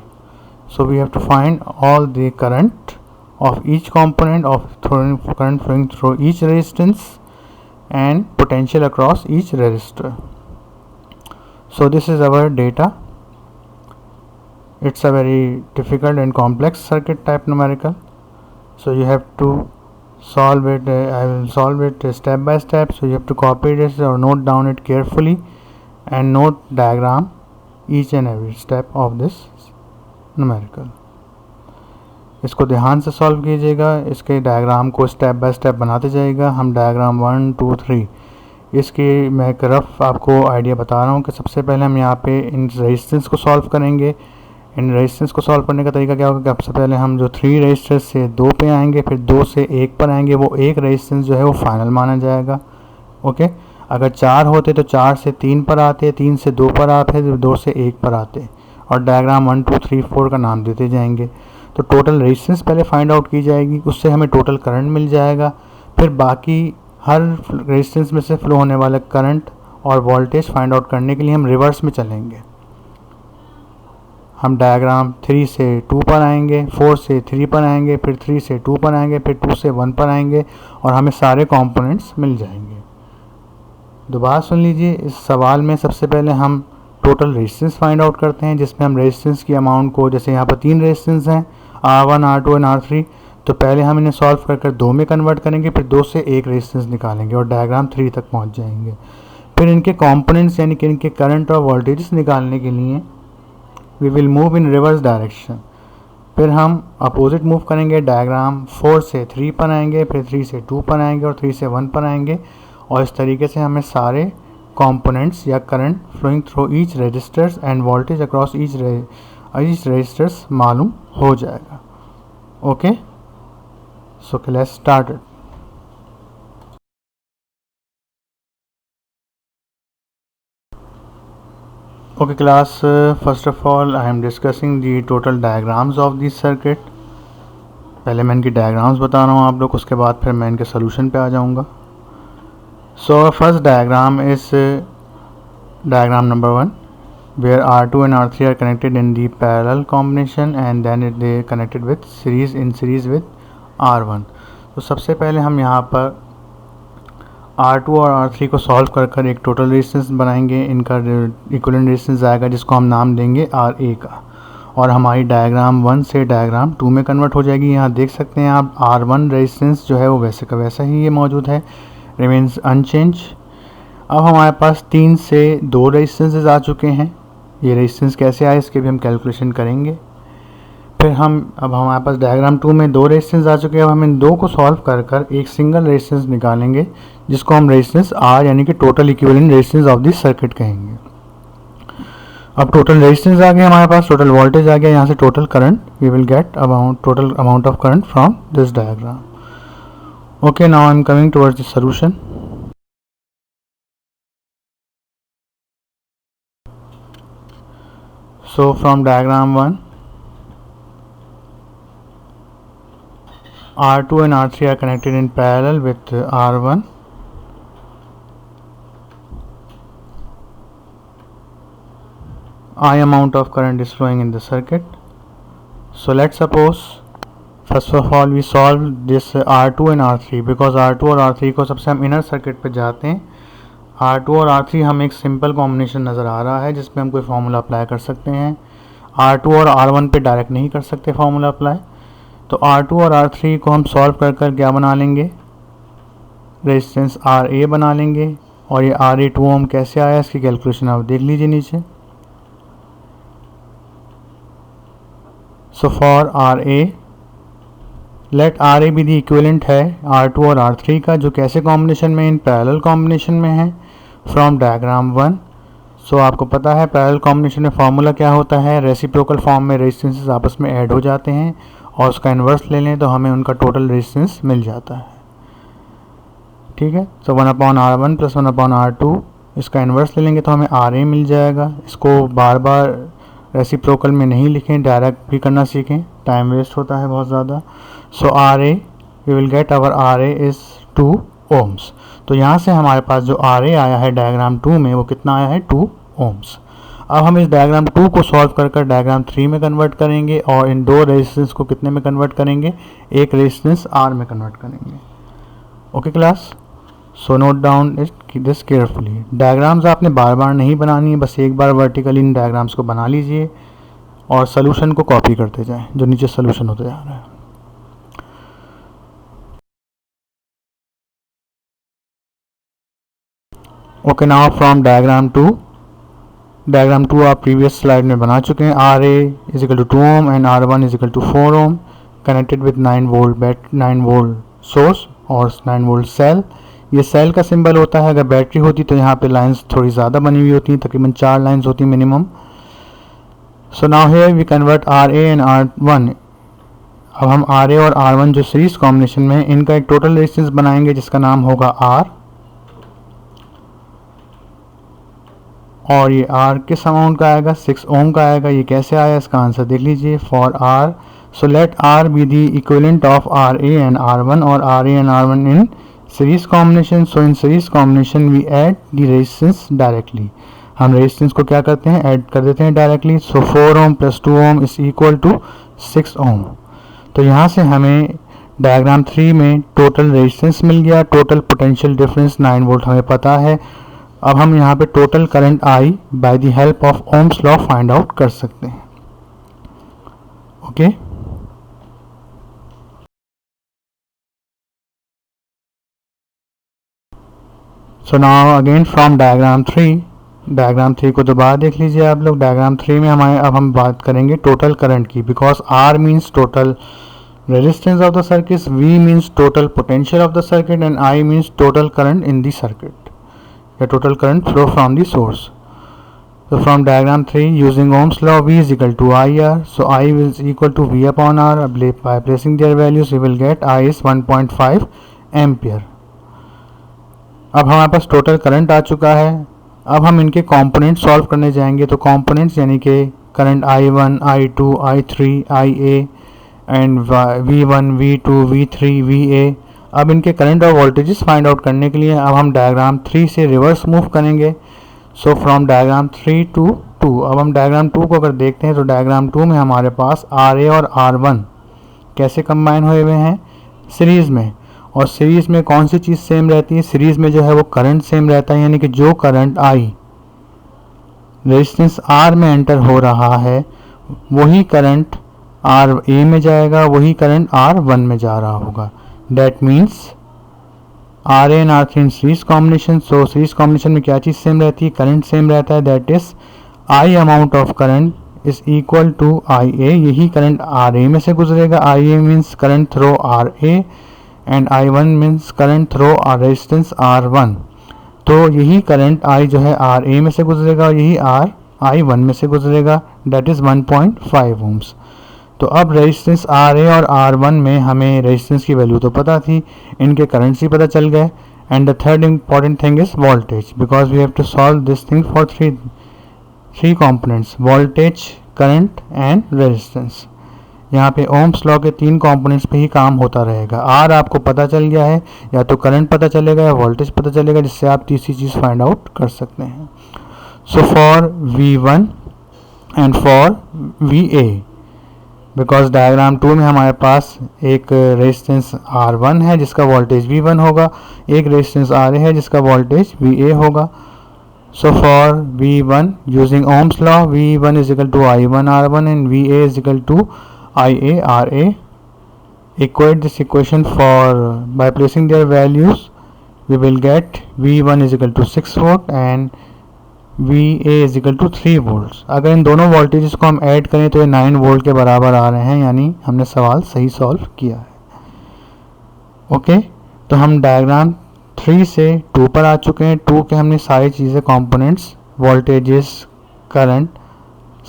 So we have to find all the current of each component of current flowing through each resistance and potential across each resistor. So this is our data. It's a very difficult and complex circuit type numerical. So you have to solve it. I will solve it step by step. So you have to copy this or note down it carefully and note diagram each and every step of this numerical. इसको ध्यान से solve कीजिएगा, इसके diagram को step by step बनाते जाइएगा। हम diagram 1 2 3 इसकी मैं एक रफ आपको आइडिया बता रहा हूँ कि सबसे पहले हम यहाँ पे इन रेजिस्टेंस को सॉल्व करेंगे। इन रेजिस्टेंस को सॉल्व करने का तरीका क्या होगा कि सबसे पहले हम जो 3 रेजिस्टेंस से 2 पे आएंगे, फिर 2 से 1 पर आएंगे। वो एक रेजिस्टेंस जो है वो फाइनल माना जाएगा। ओके, अगर 4 होते तो 4 से 3 पर आते, 3 से 2 पर आते, 2 से 1 पर आते, और डायग्राम 1 2 3 4 का नाम देते जाएंगे। तो टोटल रेजिस्टेंस पहले फाइंड आउट की जाएगी, उससे हमें टोटल करंट मिल जाएगा। फिर बाकी हर रेजिस्टेंस में से फ्लो होने वाला करंट और वोल्टेज फाइंड आउट करने के लिए हम रिवर्स में चलेंगे। हम डायग्राम 3 से 2 पर आएंगे, 4 से 3 पर आएंगे, फिर 3 से 2 पर आएंगे, फिर 2 से 1 पर आएंगे, और हमें सारे कंपोनेंट्स मिल जाएंगे। दोबारा सुन लीजिए, इस सवाल में सबसे पहले हम टोटल रेजिस्टेंस फाइंड आउट करते हैं, जिसमें हम रेजिस्टेंस की अमाउंट को, जैसे यहाँ पर 3 रेजिस्टेंस हैं R1, R2 एंड R3, तो पहले हम इन्हें सॉल्व कर कर 2 में कन्वर्ट करेंगे, फिर 2 से 1 रेजिस्टेंस निकालेंगे और डायग्राम 3 तक पहुँच जाएंगे। फिर इनके कंपोनेंट्स यानी कि इनके करंट और वोल्टेजेस निकालने के लिए we will move in reverse direction. फिर हम अपोजिट मूव करेंगे, डायग्राम 4 से 3 पर आएंगे, फिर 3 से 2 पर आएंगे और 3 से 1 पर आएंगे, और इस तरीके से हमें सारे कंपोनेंट्स या current flowing through each registers and voltage across each registers मालूम हो जाएगा। Okay, so let's start it. Okay class, first of all I am discussing the total diagrams of this circuit. पहले मैं इनकी डायग्राम्स बता रहा हूँ आप लोग, उसके बाद फिर मैं इनके सोल्यूशन पे आ जाऊँगा। So first diagram is diagram number 1 where R2 and R3 are connected in the parallel combination and then they connected with series with R1. तो सबसे पहले हम यहाँ पर R2 और R3 को सॉल्व कर कर एक टोटल रेजिस्टेंस बनाएंगे। इनका इक्विवेलेंट रेजिस्टेंस आएगा जिसको हम नाम देंगे RA का, और हमारी डायग्राम 1 से डायग्राम 2 में कन्वर्ट हो जाएगी। यहाँ देख सकते हैं आप R1 रेजिस्टेंस जो है वो वैसे का वैसा ही ये मौजूद है, रिमेन्स अनचेंज। अब हमारे पास 3 से 2 रेजिस्टेंसेस आ चुके हैं। ये रेजिस्टेंस कैसे आए इसके भी हम कैलकुलेशन करेंगे। फिर अब हमारे पास डायग्राम 2 में 2 रेजिस्टेंस आ चुके हैं। अब हम इन 2 को सॉल्व कर कर एक सिंगल रेजिस्टेंस निकालेंगे जिसको हम रेजिस्टेंस R यानी कि total equivalent resistance of this circuit कहेंगे। अब टोटल रेजिस्टेंस आ गया हमारे पास, टोटल वोल्टेज आ गया, यहाँ से total current we will get total amount of current from this diagram. Okay, now I am coming towards the solution. So from diagram 1, R2 and R3 are connected in parallel with R1 I amount of current is flowing in the circuit. So let's suppose first of all we solve this R2 and R3 because R2 और R3 को सबसे हम inner circuit पे जाते हैं. R2 और R3 हम एक सिंपल कॉम्बिनेशन नज़र आ रहा है जिसमें हम कोई फार्मूला अप्लाई कर सकते हैं. R2 और R1 पे डायरेक्ट नहीं कर सकते फार्मूला अप्लाई. तो R2 और R3 को हम सॉल्व कर कर क्या बना लेंगे, रेजिस्टेंस RA बना लेंगे. और ये RA 2 ओम कैसे आया इसकी कैलकुलेशन आप देख लीजिए नीचे. So for RA let RA भी दी इक्विवेलेंट है R2 और R3 का, जो कैसे कॉम्बिनेशन में, इन पैरेलल कॉम्बिनेशन में है फ्रॉम डायग्राम 1. सो आपको पता है पैरेलल कॉम्बिनेशन में फार्मूला क्या होता है, रेसिप्रोकल फॉर्म में रेजिस्टेंसेस आपस में ऐड हो जाते हैं और उसका इन्वर्स ले लें तो हमें उनका टोटल रेजिस्टेंस मिल जाता है. ठीक है. सो 1/R1 + 1/R2 इसका इन्वर्स ले लेंगे तो हमें RA मिल जाएगा. इसको बार बार रेसिप्रोकल में नहीं लिखें, डायरेक्ट भी करना सीखें, टाइम वेस्ट होता है बहुत ज़्यादा. So RA we will get our RA is 2 ohms. तो यहाँ से हमारे पास जो RA आया है डायग्राम 2 में वो कितना आया है, 2 ohms. अब हम इस डायग्राम 2 को सॉल्व कर कर डायग्राम 3 में कन्वर्ट करेंगे और इन दो रेजिस्टेंस को कितने में कन्वर्ट करेंगे, एक रेजिस्टेंस R में कन्वर्ट करेंगे. Okay class. So note down this carefully. Diagrams आपने बार बार नहीं बनानी है, बस एक बार वर्टिकली इन डायग्राम्स को बना लीजिए और सोल्यूशन को कॉपी करते जाएं जो नीचे सोल्यूशन होते जा रहा है. ओके. नाउ फ्रॉम डायग्राम 2 आप प्रीवियस स्लाइड में बना चुके हैं. RA = 2 ohm and R1 = 4 ohm connected with 9 volt source और 9 वोल्ट सेल. ये सेल का सिंबल होता है. अगर बैटरी होती तो यहाँ पे लाइंस थोड़ी ज़्यादा बनी हुई होती हैं, तकरीबन 4 लाइंस होती minimum. So now here we convert RA and R1. अब हम RA और R1 जो सीरीज कॉम्बिनेशन में है इनका एक टोटल रेजिस्टेंस बनाएंगे जिसका नाम होगा R. और ये R किस अमाउंट का आएगा, 6 ओम का आएगा. ये कैसे आया इसका आंसर देख लीजिए. For R so let R be the equivalent of RA and R1 और RA and R1 in series combination. So in series combination we add the resistance directly. हम रेजिस्टेंस को क्या करते हैं, ऐड कर देते हैं directly. So 4 ohm + 2 ohm is equal to 6 ohm. तो यहाँ से हमें डायग्राम 3 में टोटल रेजिस्टेंस मिल गया. टोटल पोटेंशियल डिफरेंस 9 वोल्ट हमें पता है. अब हम यहाँ पे total current I by the help of Ohm's law find out कर सकते हैं. Okay. So now again from diagram 3 को दोबारा देख लीजिए आप लोग. डायग्राम 3 में हमारे अब हम बात करेंगे टोटल करंट की, because R means total resistance of the circuit, V means total potential of the circuit and I means total current in the circuit, या total current flow from the source. So from diagram 3 using Ohm's law V is equal to IR. So I is equal to V upon R. By placing their values we will get I is 1.5 ampere. अब हमारे पास total current आ चुका है. अब हम इनके component solve करने जाएंगे. तो कंपोनेंट्स यानी कि current I1, I2, I3, IA and V1, V2, V3, VA. अब इनके करंट और वोल्टेजेस फाइंड आउट करने के लिए अब हम डायग्राम 3 से रिवर्स मूव करेंगे. So from diagram 3 to 2. अब हम डायग्राम 2 को अगर देखते हैं तो डायग्राम 2 में हमारे पास RA और R1 कैसे कंबाइन हुए हुए हैं, सीरीज़ में. और सीरीज़ में कौन सी चीज़ सेम रहती है, सीरीज़ में जो है वो करंट सेम रहता है. यानी कि जो करंट I रेजिस्टेंस R में एंटर हो रहा है वही करंट RA में जाएगा, वही करंट R1 में जा रहा होगा. That means RA and R3 in series combination. So series combination में क्या चीज़ सेम रहती है, करंट सेम रहता है. That is I amount of current is equal to IA. यही करंट RA में से गुजरेगा. IA means current through RA and I1 means current through resistance R1. तो यही करंट I जो है RA में से गुजरेगा और यही R I1 में से गुजरेगा. That is 1.5 ohms. तो अब रेजिस्टेंस RA और R1 में हमें रेजिस्टेंस की वैल्यू तो पता थी, इनके करंट्स ही पता चल गए. And the third important thing is voltage, because we have to solve this thing for three components, voltage, current and resistance. यहाँ पे ओम्स लॉ के 3 कंपोनेंट्स पे ही काम होता रहेगा. R आपको पता चल गया है, या तो करंट पता चलेगा या वोल्टेज पता चलेगा, जिससे आप तीसरी चीज़ फाइंड आउट कर सकते हैं. So for V1 and for VA, because diagram 2 में हमारे पास एक रेजिस्टेंस R1 है जिसका वोल्टेज V1 होगा, एक रेजिस्टेंस RA है जिसका वोल्टेज VA होगा. So for V1 using Ohm's law, V1 is equal to I1 R1 and VA is equal to IA RA. Equate this equation for by placing their values. We will get V1 is equal to 6 volt and VA is equal to 3 volts. अगर इन दोनों voltages को हम add करें तो ये 9 volt के बराबर आ रहे हैं, यानी हमने सवाल सही सॉल्व किया है. ओके, तो हम डायग्राम 3 से 2 पर आ चुके हैं. 2 के हमने सारी चीज़ें कंपोनेंट्स, वोल्टेजेस, करंट,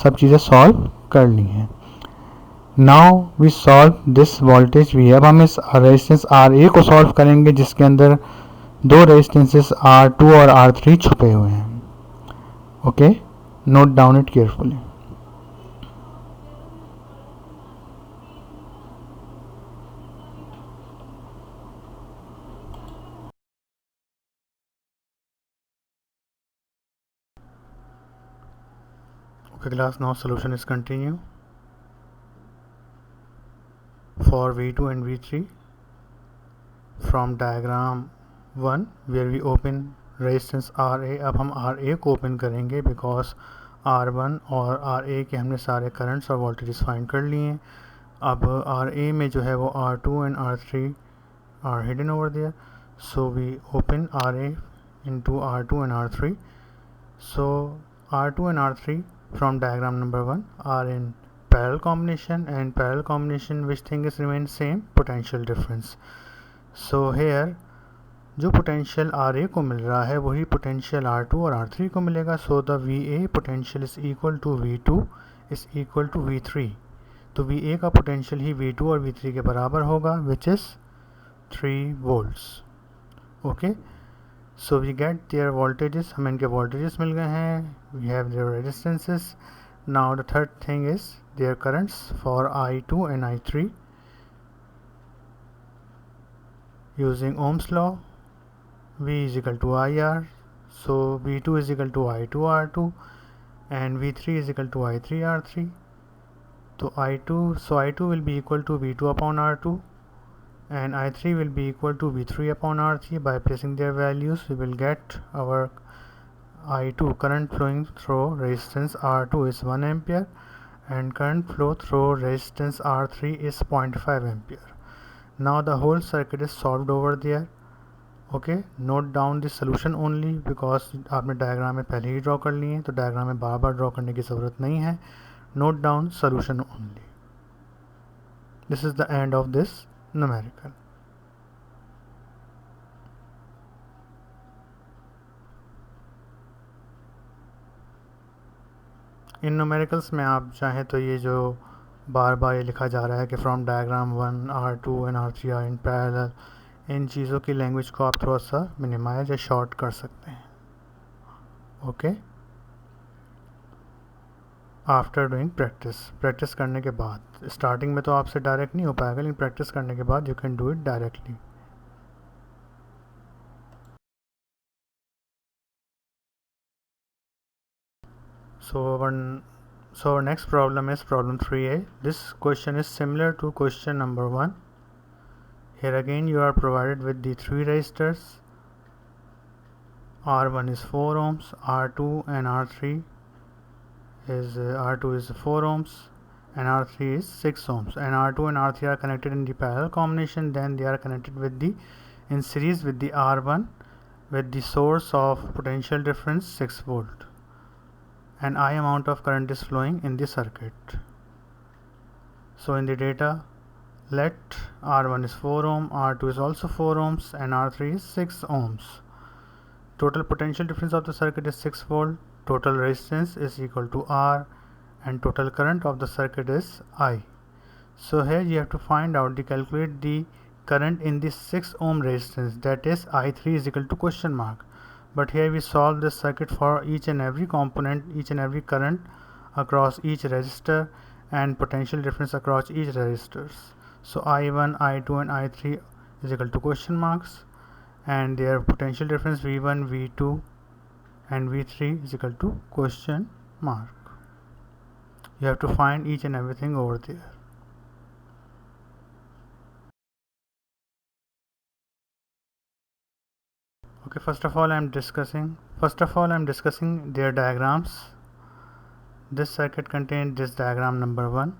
सब चीज़ें सॉल्व कर ली हैं. Now we solve this voltage V. अब हम इस रेजिस्टेंस RA को सॉल्व करेंगे जिसके अंदर दो रेजिस्टेंसेस R2 और R3 छुपे हुए हैं. Okay, note down it carefully. Okay class, now solution is continue. For V2 and V3 from diagram 1 where we open resistance RA. अब हम RA को ओपन करेंगे बिकॉज R1 और RA के हमने सारे करंट्स और वोल्टेजेस फाइंड कर लिए हैं. अब RA में जो है वो R2 and R3 are hidden over there, so we open RA into R2 and R3. So R2 and R3 from diagram number 1 are in parallel combination, and parallel combination which thing is remain same, potential difference. So here जो potential RA को मिल रहा है वही potential R2 और R3 को मिलेगा. So the VA potential is equal to V2 is equal to V3. तो VA का पोटेंशियल ही V2 और V3 के बराबर होगा which is 3 volts. Okay, so we get their voltages. हमें इनके वोल्टेजेस मिल गए हैं. We have their resistances. Now the third thing is their currents for I2 and I3 using Ohm's law. V is equal to IR, so V2 is equal to I2 R2 and V3 is equal to I3 R3. So I2 will be equal to V2 upon R2 and I3 will be equal to V3 upon R3. By placing their values we will get our I2 current flowing through resistance R2 is 1 ampere and current flow through resistance R3 is 0.5 ampere. Now the whole circuit is solved over there. Okay, note down this solution only because आपने diagram में पहले ही draw कर लिए हैं तो diagram में बार बार draw करने की ज़रूरत नहीं है. Note down solution only. This is the end of this numerical. In numericals में आप चाहें तो ये जो बार बार ये लिखा जा रहा है कि from diagram 1 R2 and R3 are in parallel, इन चीज़ों की लैंग्वेज को आप थोड़ा सा मिनिमाइज या शॉर्ट कर सकते हैं. ओके, आफ्टर डूइंग प्रैक्टिस करने के बाद. स्टार्टिंग में तो आपसे डायरेक्ट नहीं हो पाएगा, लेकिन प्रैक्टिस करने के बाद you can do it directly. So our next problem is problem 3a. This question is similar to question number 1. Here again you are provided with the 3 resistors. R1 is 4 ohms, R2 and R3 is R2 is 4 ohms and R3 is 6 ohms, and R2 and R3 are connected in the parallel combination. Then they are connected with the in series with the R1 with the source of potential difference 6 volt, and I amount of current is flowing in the circuit. So in the data, let R1 is 4 ohm, R2 is also 4 ohms and R3 is 6 ohms. Total potential difference of the circuit is 6 volt. Total resistance is equal to R and total current of the circuit is I. So here you have to find out calculate the current in the 6 ohm resistance, that is I3 is equal to question mark. But here we solve this circuit for each and every component, each and every current across each resistor and potential difference across each resistors. So I1, I2 and I3 is equal to question marks, and their potential difference V1, V2 and V3 is equal to question mark. You have to find each and everything over there. Okay, first of all I'm discussing their diagrams. This circuit contains this diagram number 1,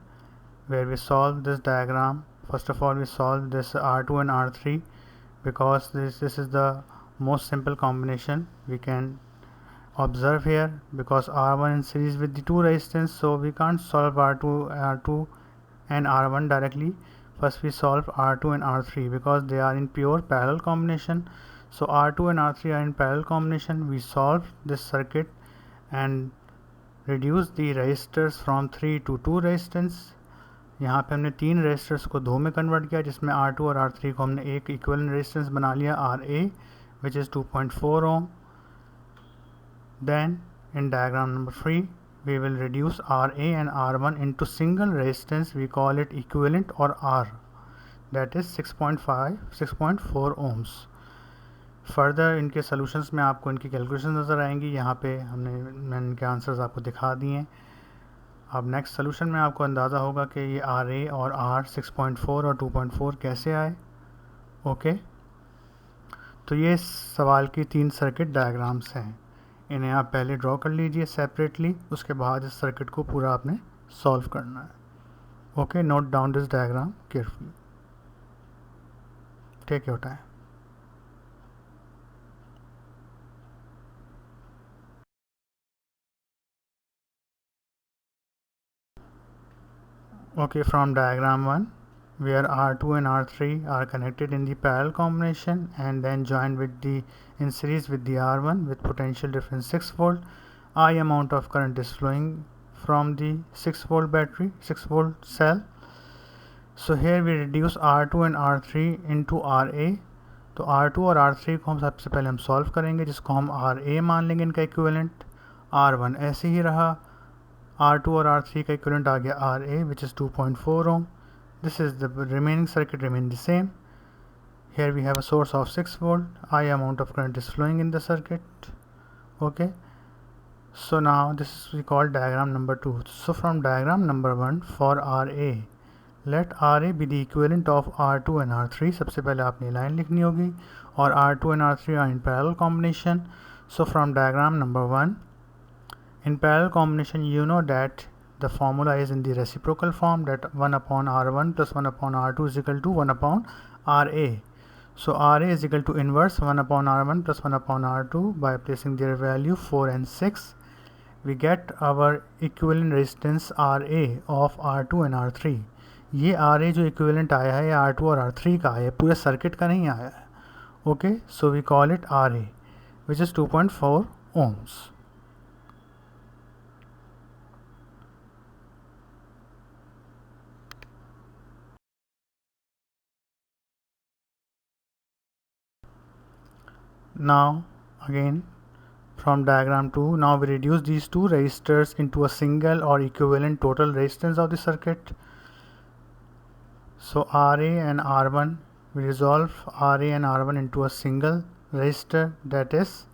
where we solve this diagram. First of all, we solve this R2 and R3 because this is the most simple combination we can observe here, because R1 in series with the two resistance, so we can't solve R2 and R1 directly. First we solve R2 and R3 because they are in pure parallel combination. So R2 and R3 are in parallel combination. We solve this circuit and reduce the resistors from 3 to 2 resistance. यहाँ पे हमने 3 resistors को 2 में convert किया, जिसमें R2 और R3 को हमने एक इक्विवेलेंट रेजिस्टेंस बना लिया RA, which is 2.4 ohm. Then in diagram number 3 we will reduce RA and R1 into single resistance. We call it equivalent or R, that is 6.4 ohms. Further इनके solutions में आपको इनकी calculation नज़र आएंगी. यहाँ पे मैंने इनके आंसर्स आपको दिखा दिए हैं. अब नेक्स्ट सोल्यूशन में आपको अंदाज़ा होगा कि ये RA और R 6.4 और 2.4 कैसे आए. ओके, तो ये सवाल की 3 सर्किट डायग्राम्स हैं. इन्हें आप पहले ड्रॉ कर लीजिए सेपरेटली, उसके बाद इस सर्किट को पूरा आपने सॉल्व करना है. Okay, note down this diagram carefully, take your time. Okay, from diagram 1, where R2 and R3 are connected in the parallel combination and then joined with the in series with the R1 with potential difference 6 volt, I amount of current is flowing from the 6 volt battery, 6 volt cell. So here we reduce R2 and R3 into RA. तो R2 और R3 को हम सबसे पहले हम solve करेंगे, जिसको हम RA मान लेंगे इनका इक्विवेलेंट. R1 ऐसे ही रहा, R2 और R3 का इक्विवेलेंट आ गया RA, which is 2.4 ohm. This is the remaining circuit remain the same. Here we have a source of 6 volt. I amount of current is flowing in the circuit. Okay, so now this is we call diagram number 2. So from diagram number 1, for RA, let RA be the equivalent of R2 and R3. सबसे पहले आपने line लिखनी होगी, और R2 and R3 are in parallel combination. So from diagram number 1, in parallel combination, you know that the formula is in the reciprocal form, that 1 upon R1 plus 1 upon R2 is equal to 1 upon RA. So RA is equal to inverse 1 upon R1 plus 1 upon R2. By placing their value 4 and 6, we get our equivalent resistance RA of R2 and R3. ये RA जो equivalent आया है, R2 और R3 का है, पूरे circuit का नहीं आया है. Okay, so we call it RA, which is 2.4 ohms. Now again from diagram 2, now we reduce these two resistors into a single or equivalent total resistance of the circuit. So RA and R1, we resolve RA and R1 into a single resistor, that is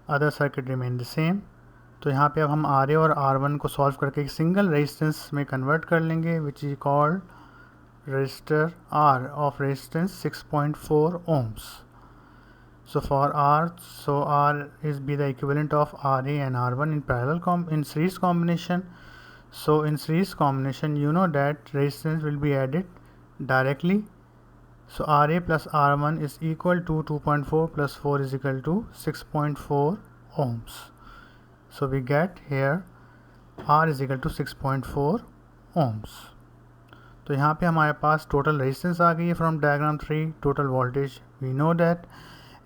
other circuit remain the same. तो यहाँ पे अब हम RA और R1 को solve करके एक single resistance में कन्वर्ट कर लेंगे, which is called resistor R of resistance 6.4 ohms. So for R, so R is be the equivalent of RA and R1 in parallel in series combination. So in series combination, you know that resistance will be added directly. So RA plus R1 is equal to 2.4 plus 4 is equal to 6.4 ohms. So we get here R is equal to 6.4 ohms. तो यहाँ पे हमारे पास total resistance आ गई है from diagram 3, total voltage we know that,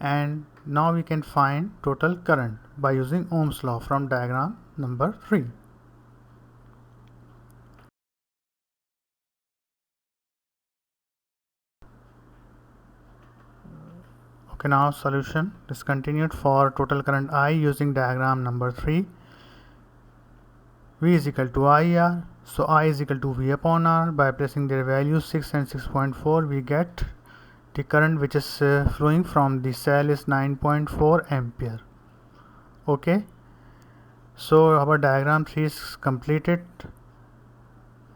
and now we can find total current by using ohm's law from diagram number 3. Okay, now solution is continued for total current I using diagram number 3. V is equal to IR. So I is equal to V upon R. By placing their values 6 and 6.4, we get the current which is flowing from the cell is 9.4 ampere. Okay. So our diagram 3 is completed.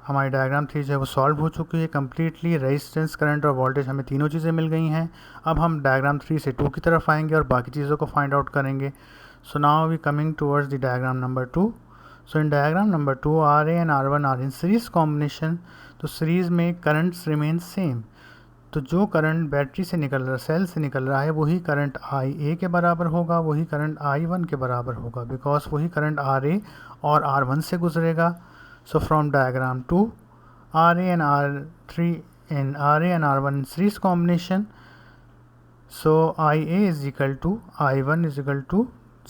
हमारी diagram 3 जो है वो सॉल्व हो चुकी है completely. Resistance, current और voltage हमें तीनों चीज़ें मिल गई हैं। अब हम डायग्राम 3 से 2 की तरफ आएंगे और बाकी चीज़ों को फाइंड आउट करेंगे। So now we coming towards the diagram number 2। So in diagram number 2 R A and R one are in series combination. तो सीरीज में करंट्स रिमेन सेम। तो जो करंट बैटरी से निकल रहा, सेल से निकल रहा है, वही करंट आई ए के बराबर होगा, वही करंट आई वन के बराबर होगा, बिकॉज वही करंट आर ए और आर वन से गुजरेगा। So from diagram 2, RA and R3 in RA and R1 in series combination. So IA is equal to I1 is equal to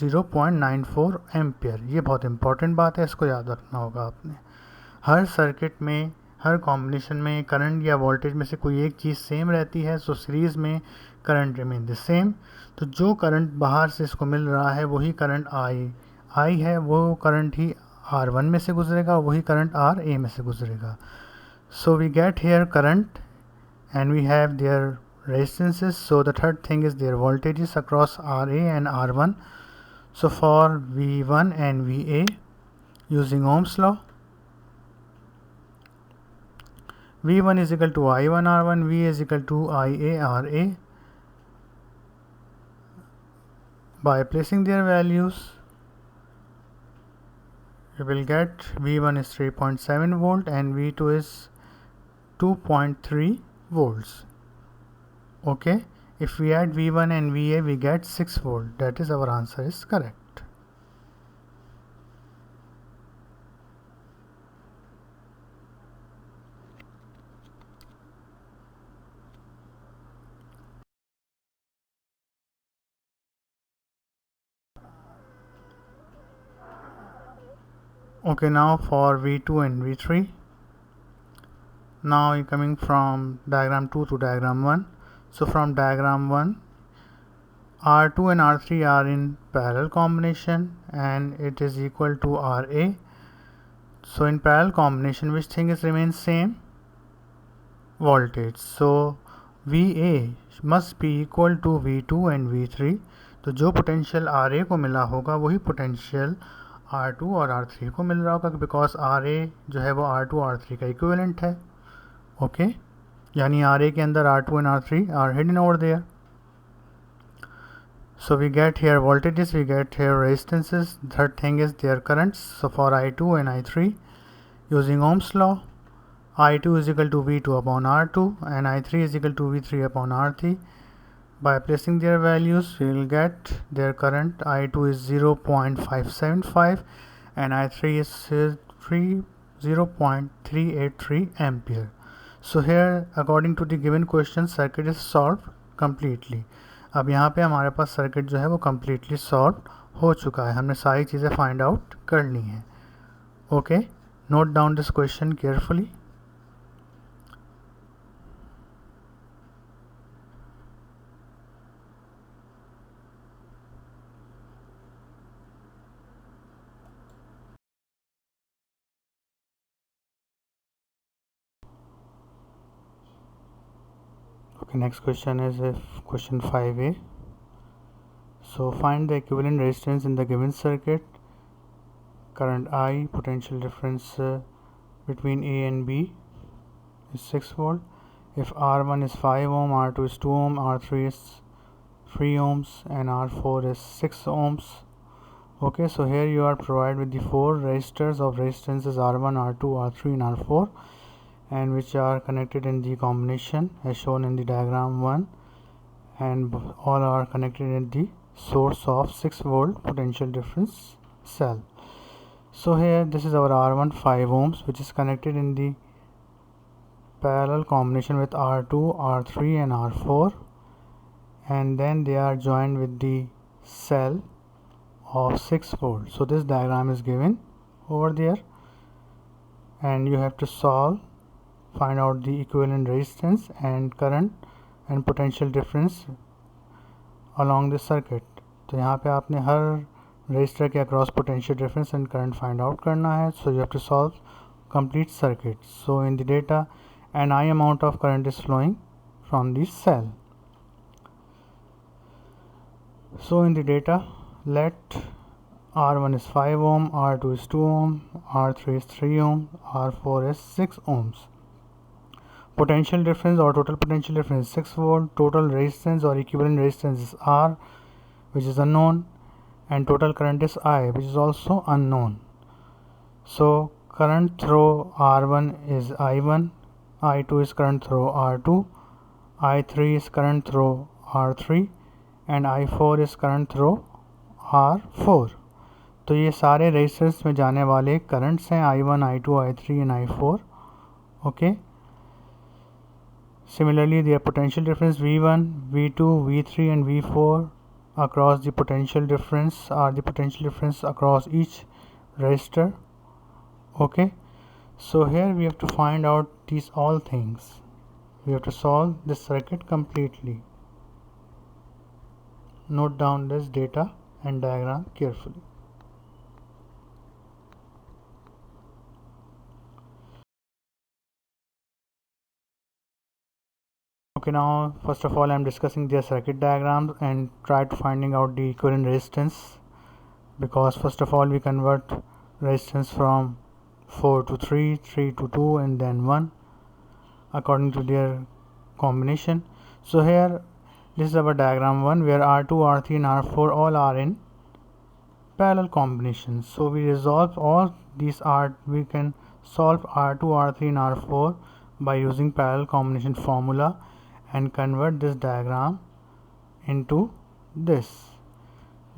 0.94 ampere. ये बहुत important बात है, इसको याद रखना होगा आपने। हर सर्किट में, हर कॉम्बिनेशन में करंट या वोल्टेज में से कोई एक चीज़ सेम रहती है। सो सीरीज़ में करंट रिमेन द सेम। तो जो करंट बाहर से इसको मिल रहा है वही करंट आई है, वो करंट ही आर वन में से गुजरेगा, वही करंट आर ए में से गुजरेगा। So we get here current and we have their resistances. So the third thing is their voltages across R A and R one. So for V one and V A using ohm's law, V1 is equal to I1 R1, V is equal to IA RA. By placing their values, you will get V1 is 3.7 volt and V2 is 2.3 volts. Okay, if we add V1 and VA, we get 6 volt. That is, our answer is correct. Okay, now for V2 and V3. Now coming from diagram 2 to diagram 1. So from diagram 1, R2 and R3 are in parallel combination and it is equal to RA. So in parallel combination, which thing is remains same? Voltage. So VA must be equal to V2 and V3. तो जो potential RA को मिला होगा वही potential R2 और R3 को मिल रहा होगा, बिकॉज RA जो है वो R2 R3 का इक्विवेलेंट है। ओके, यानी RA के अंदर R2 and R3 are hidden over there. So we get here voltages, we get here resistances. Third thing is their currents. So for I2 and I3, using Ohm's law, I2 is equal to V2 upon R2 and I3 is equal to V3 upon R3. By placing their values, we will get their current. I2 is 0.575 and I3 is 0.383 ampere. So here, according to the given question, circuit is solved completely. अब यहाँ पे हमारे पास circuit जो है वो completely solve हो चुका है, हमने सारी चीज़ें फाइंड आउट कर ली हैं। Okay, note down this question carefully. Okay, next question is question 5a. So find the equivalent resistance in the given circuit. Current I, potential difference between A and B is 6 volt. If R1 is 5 ohm, R2 is 2 ohm, R3 is 3 ohms and R4 is 6 ohms. Okay, so here you are provided with the 4 resistors of resistances R1, R2, R3 and R4, and which are connected in the combination as shown in the diagram 1, and all are connected in the source of 6 volt potential difference cell. So here this is our R1 5 ohms, which is connected in the parallel combination with R2, R3 and R4, and then they are joined with the cell of 6 volt. So this diagram is given over there and you have to solve, find out the equivalent resistance and current and potential difference along this circuit. तो यहाँ पे आपने हर resistor के across potential difference and current find out करना है. So you have to solve complete circuit. So in the data, an I amount of current is flowing from the cell. So in the data, let R1 is 5 ohm, R2 is 2 ohm, R3 is 3 ohm, R4 is 6 ohms. Potential difference or total potential difference is 6 volt. Total resistance or equivalent resistance is R, which is unknown, and total current is I, which is also unknown. So current through R1 is I1, I2 is current through R2, I3 is current through R3 and I4 is current through R4. तो ये सारे resistance में जाने वाले currents हैं I1, I2, I3 and I4. Okay. Similarly, their potential difference V1, V2, V3 and V4 across the potential difference are the potential difference across each resistor. Okay. So here we have to find out these all things. We have to solve this circuit completely. Note down this data and diagram carefully. Okay, now first of all I am discussing their circuit diagrams and try to finding out the equivalent resistance, because first of all we convert resistance from 4 to 3, 3 to 2 and then 1 according to their combination. So here this is our diagram 1 where R2, R3 and R4 all are in parallel combinations. So we resolve all these we can solve R2, R3 and R4 by using parallel combination formula and convert this diagram into this,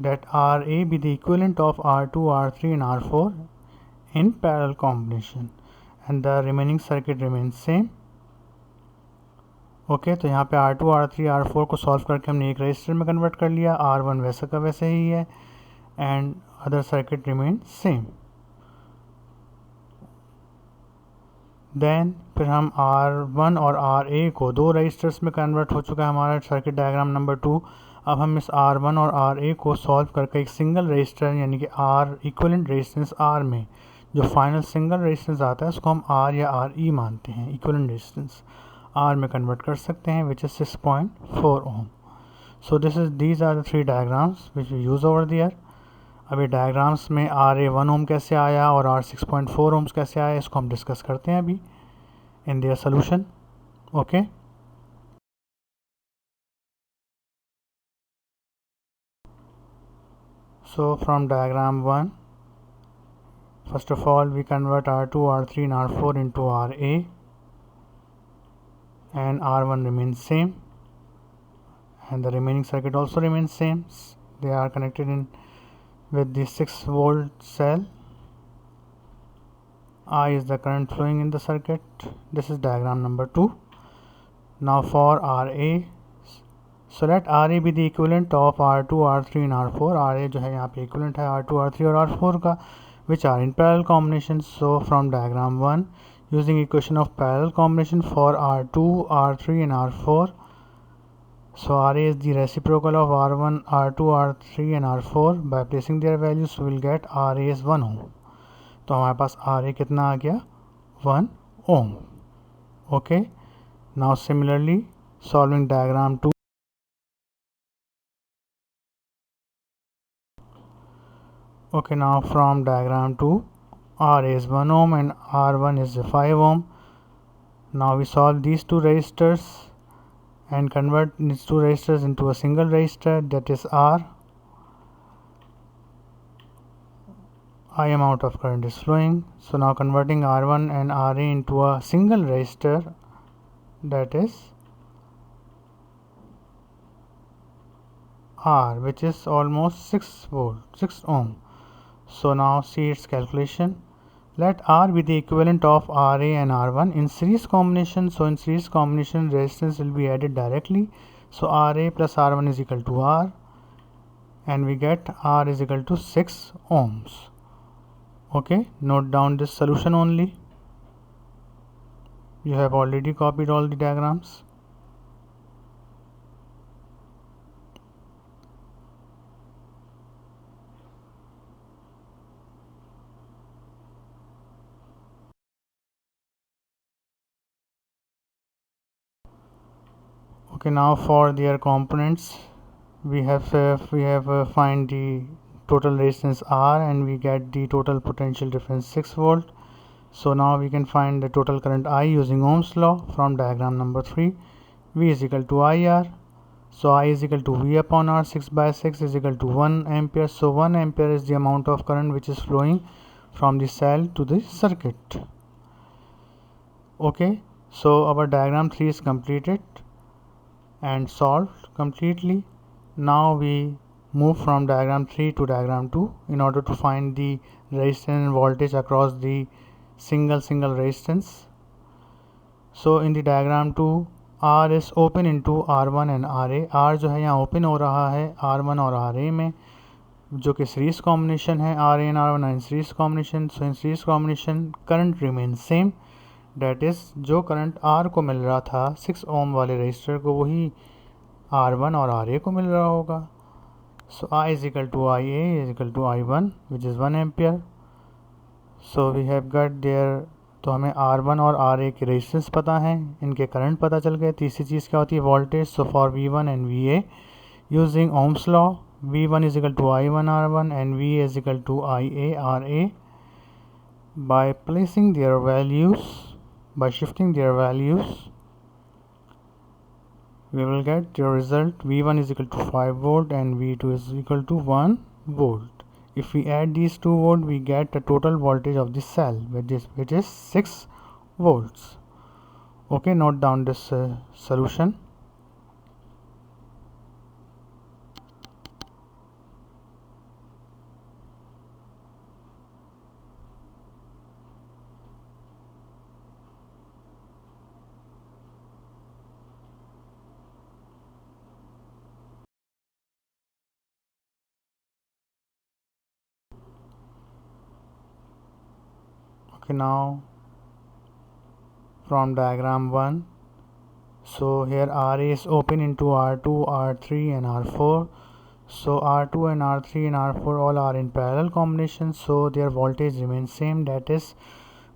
that RA be the equivalent of R2, R3 and R4 in parallel combination and the remaining circuit remains same. Okay तो यहाँ पे R2, R3, R4 को solve करके हमने एक register में convert कर लिया, R1 वैसा का वैसे ही है and other circuit remain same. Then फिर हम R1 और RA को दो रजिस्टर्स में कन्वर्ट हो चुका है हमारा सर्किट डायग्राम नंबर 2. अब हम इस R1 और RA को सॉल्व करके एक सिंगल रजिस्टर यानी कि R इक्विवेलेंट रेजिस्टेंस R में जो फाइनल सिंगल रेजिस्टेंस आता है उसको हम R या RE मानते हैं, इक्विवेलेंट रेजिस्टेंस R में कन्वर्ट कर सकते हैं, which is 6.4 ohm. So these are the three diagrams which we use over there. अभी डायग्राम्स में RA 1 ओम कैसे आया और R 6.4 ओम्स कैसे आया इसको हम डिस्कस करते हैं अभी in their solution. Okay so from diagram 1, first of all we convert R2, R3 and R4 into RA and R1 remains same and the remaining circuit also remains same. They are connected in with the 6 volt cell. I is the current flowing in the circuit. This is diagram number 2. Now for RA, so let RA be the equivalent of R2, R3 and R4. RA जो है यहाँ पे equivalent है R2, R3 और R4 का, which are in parallel combination. So from diagram 1, using equation of parallel combination for R2, R3 and R4. So RA is the reciprocal of R1, R2, R3 and R4. By placing their values, we will get RA is 1 ohm. तो हमारे पास RA कितना आ गया 1 ohm. Okay. Now similarly solving diagram 2. Okay, now from diagram 2, RA is 1 ohm and R1 is 5 ohm. Now we solve these two resistors and convert these two resistors into a single resistor, that is R. I amount of current is flowing. So now converting R1 and RA into a single resistor, that is R, which is almost 6 volt, 6 ohm. So now see its calculation. Let R be the equivalent of RA and R1 in series combination. So in series combination resistance will be added directly. So RA plus R1 is equal to R and we get R is equal to 6 ohms. Okay, note down this solution only. You have already copied all the diagrams. Okay, now for their components we have find the total resistance R and we get the total potential difference 6 volt. So now we can find the total current I using Ohm's law from diagram number 3. V is equal to IR. So I is equal to V upon R, 6 by 6 is equal to 1 ampere. So 1 ampere is the amount of current which is flowing from the cell to the circuit. Okay, so our diagram 3 is completed and solved completely. Now we move from diagram 3 to diagram 2 in order to find the resistance and voltage across the single resistance. So in the diagram 2, R is open into R1 and RA. R जो है यहाँ open हो रहा है R1 और RA में, जो कि सीरीज कॉम्बिनेशन है. RA and R1 are in series combination. So in series combination current remains same. That is, जो करंट R को मिल रहा था 6 ओम वाले रजिस्टर को, वही R1 और RA को मिल रहा होगा. So I is equal to IA is equal to I1 which is 1 ampere. So we have got there. तो हमें R1 और RA के रेजिस्टेंस पता है, इनके करंट पता चल गए. तीसरी चीज़ क्या होती है? Voltage. So for V1 and VA using ohm's law, V1 is equal to I1 R1 and VA is equal to IA RA. By placing their values, by shifting their values, we will get the result. V1 is equal to 5 volt and V2 is equal to 1 volt. If we add these 2 volts, we get the total voltage of the cell, which is 6 volts. Okay, note down this solution. Okay, now from diagram 1, so here RA is open into R2, R3 and R4. So R2 and R3 and R4 all are in parallel combination, so their voltage remains same. That is,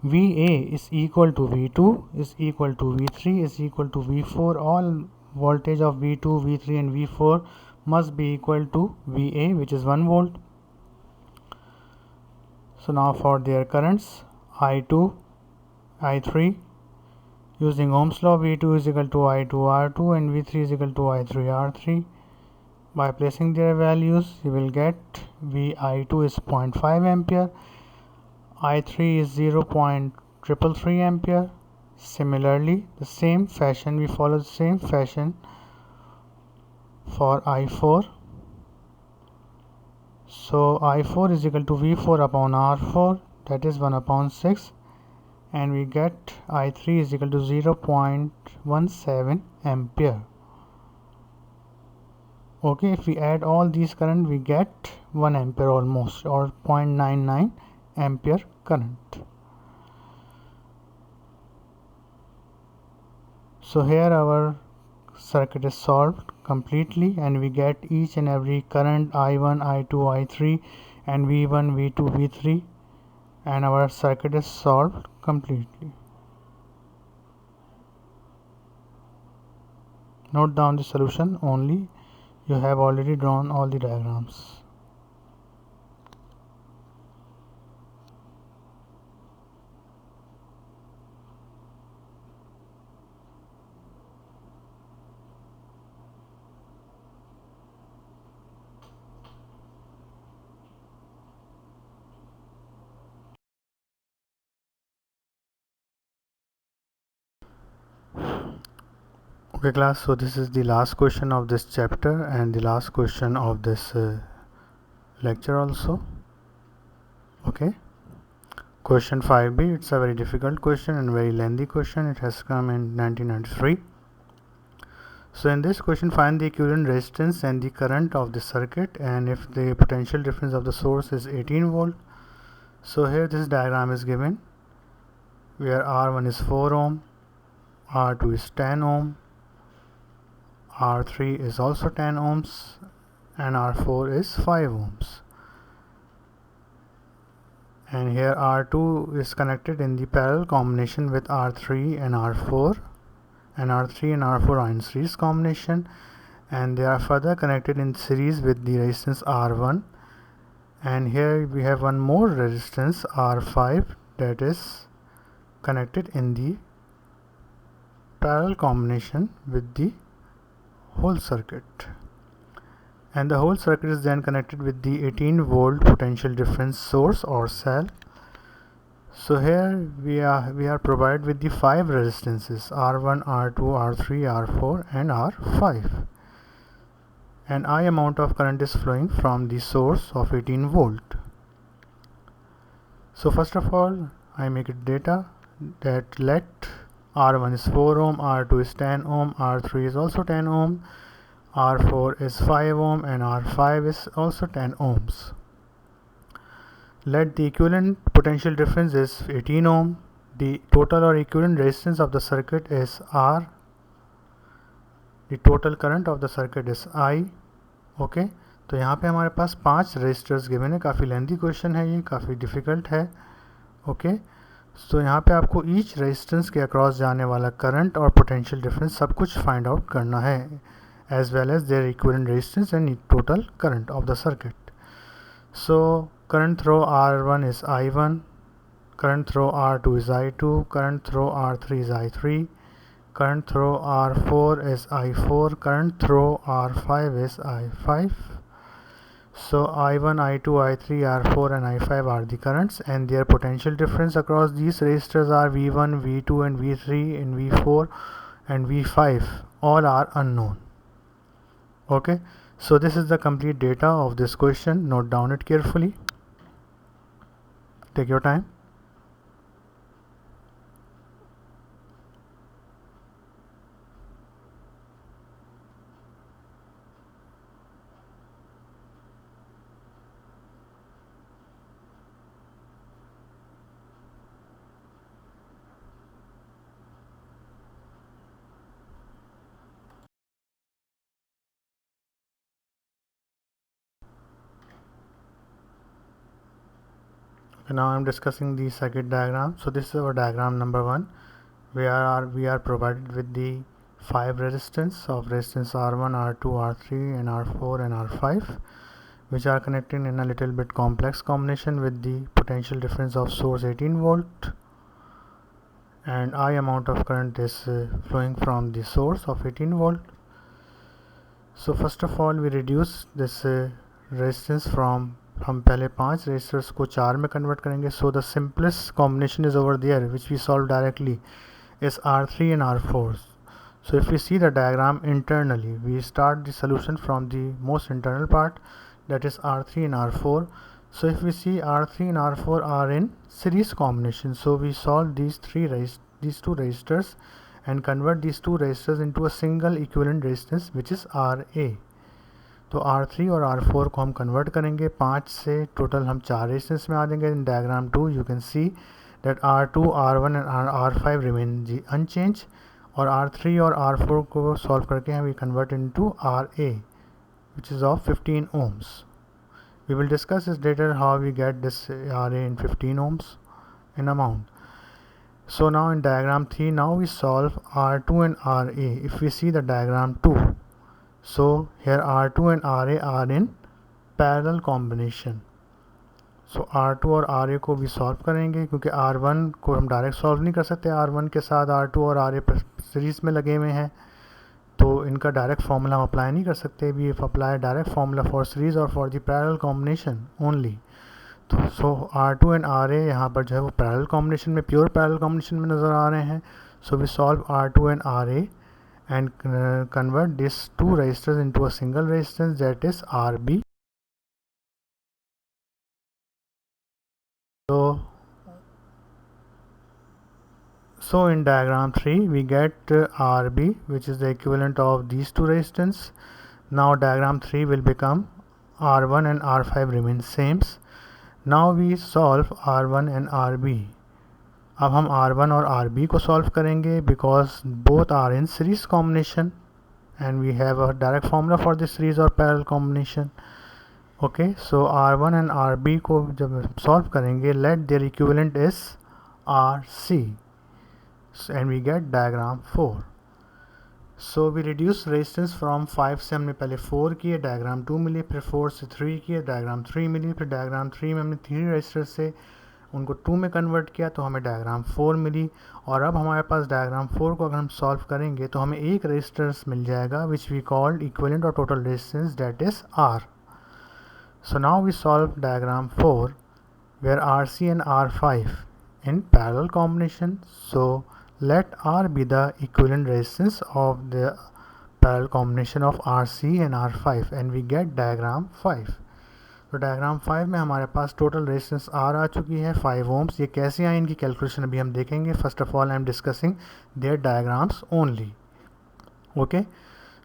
VA is equal to V2 is equal to V3 is equal to V4. All voltage of V2, V3 and V4 must be equal to VA, which is 1 volt. So now for their currents, I2, I3, using Ohm's law, V2 is equal to I2 R2 and V3 is equal to I3 R3. By placing their values, you will get VI2 is 0.5 ampere, I3 is 0.333 ampere. Similarly, the same fashion, we follow the same fashion for I4. So I4 is equal to V4 upon R4, that is 1 upon 6, and we get I3 is equal to 0.17 ampere. Okay, if we add all these current, we get 1 ampere almost, or 0.99 ampere current. So here our circuit is solved completely and we get each and every current I1, I2, I3 and V1, V2, V3, and our circuit is solved completely. Note down the solution only. You have already drawn all the diagrams. Okay class, so this is the last question of this chapter and the last question of this lecture also. Okay, question 5b, it's a very difficult question and very lengthy question. It has come in 1993. So in this question, find the equivalent resistance and the current of the circuit and if the potential difference of the source is 18 volt. So here this diagram is given where R1 is 4 ohm, R2 is 10 ohm, R3 is also 10 ohms and R4 is 5 ohms. And here R2 is connected in the parallel combination with R3 and R4, and R3 and R4 are in series combination and they are further connected in series with the resistance R1 and here we have one more resistance R5 that is connected in the parallel combination with the whole circuit, and the whole circuit is then connected with the 18 volt potential difference source or cell. So here we are provided with the 5 resistances R1, R2, R3, R4 and R5, and I amount of current is flowing from the source of 18 volt. So first of all I make it data that let R1 is 4 ohm, R2 is 10 ohm, R3 is also 10 ohm, R4 is 5 ohm and R5 is also 10 ohms. Let the equivalent potential difference is 18 ohm. The total or equivalent resistance of the circuit is R. The total current of the circuit is I. Okay तो यहाँ पे हमारे पास 5 registers given है. काफ़ी lengthy question है, ये काफ़ी difficult है. ओके सो यहाँ पे आपको ईच रेजिस्टेंस के अक्रॉस जाने वाला करंट और पोटेंशियल डिफरेंस सब कुछ फाइंड आउट करना है, as well as their equivalent resistance and total current of the circuit. So current through R1 is I1, current through R2 is I2, current through R3 is I3, current through R4 is I4, current through R5 is I5. So I1, I2, I3, R4 and I5 are the currents, and their potential difference across these resistors are V1, V2 and V3 and V4 and V5. All are unknown. Okay, so this is the complete data of this question. Note down it carefully. Take your time. Okay, now I am discussing the circuit diagram. So this is our diagram number 1, where we are provided with the 5 resistance of resistance R1, R2, R3 and R4 and R5, which are connected in a little bit complex combination with the potential difference of source 18 volt, and I amount of current is flowing from the source of 18 volt. So first of all we reduce this resistance from, हम पहले 5 resistors को 4 में convert करेंगे. So the simplest combination is over there which we solve directly is R3 and R4. So if we see the diagram internally, we start the solution from the most internal part, that is R3 and R4. So if we see R3 and R4 are in series combination, so we solve these two resistors and convert these two resistors into a single equivalent resistance which is RA. तो R3 और R4 को हम convert करेंगे 5 से, total हम 4 resistance में आ जाएंगे. In diagram 2 you can see that R2, R1 and R5 remain unchanged, और R3 और R4 को solve करके हम we convert into RA which is of 15 ohms. We will discuss this later how we get this RA in 15 ohms in amount. So now in diagram 3, now we solve R2 and RA. If we see the diagram 2, so here R2 and RA are in parallel combination. So R2 और RA को भी solve करेंगे, क्योंकि R1 को हम direct solve नहीं कर सकते. R1 के साथ R2 और RA सीरीज़ में लगे हुए हैं, तो इनका डायरेक्ट फार्मूला हम अप्लाई नहीं कर सकते. We apply direct formula for series or for the parallel combination only. तो सो R2 एंड RA यहाँ पर जो है वो पैरेलल कॉम्बिनेशन में, प्योर पैरेलल कॉम्बिनेशन में नज़र आ रहे हैं. So we solve R2 and RA and convert these two resistors into a single resistance, that is RB. So in diagram 3 we get RB, which is the equivalent of these two resistance. Now diagram 3 will become R1 and R5 remain same. Now we solve R1 and RB. अब हम R1 और RB को solve करेंगे because both are in series combination and we have a direct formula for this series or parallel combination. Okay, so R1 and RB को जब solve करेंगे, let their equivalent is RC, and we get diagram 4. So we reduce resistance from 5 से हमने पहले 4 किए, diagram 2 मिली, फिर 4 से 3 किए, डायग्राम 3 मिली, फिर डायग्राम 3 में हमने 3 रेजिस्टर से उनको 2 में कन्वर्ट किया तो हमें डायग्राम 4 मिली। और अब हमारे पास डायग्राम 4 को अगर हम सॉल्व करेंगे तो हमें एक रेजिस्टेंस मिल जाएगा विच वी कॉल्ड इक्विवेलेंट और total resistance, that is R. So now we solve diagram 4 where RC and R5 in parallel combination. So let R be the equivalent resistance of the parallel combination of RC and R5 and we get diagram 5. तो diagram 5 में हमारे पास total resistance R आ चुकी है 5 ohms। ये कैसे आई इनकी calculation अभी हम देखेंगे। First of all I am discussing their diagrams only. Okay,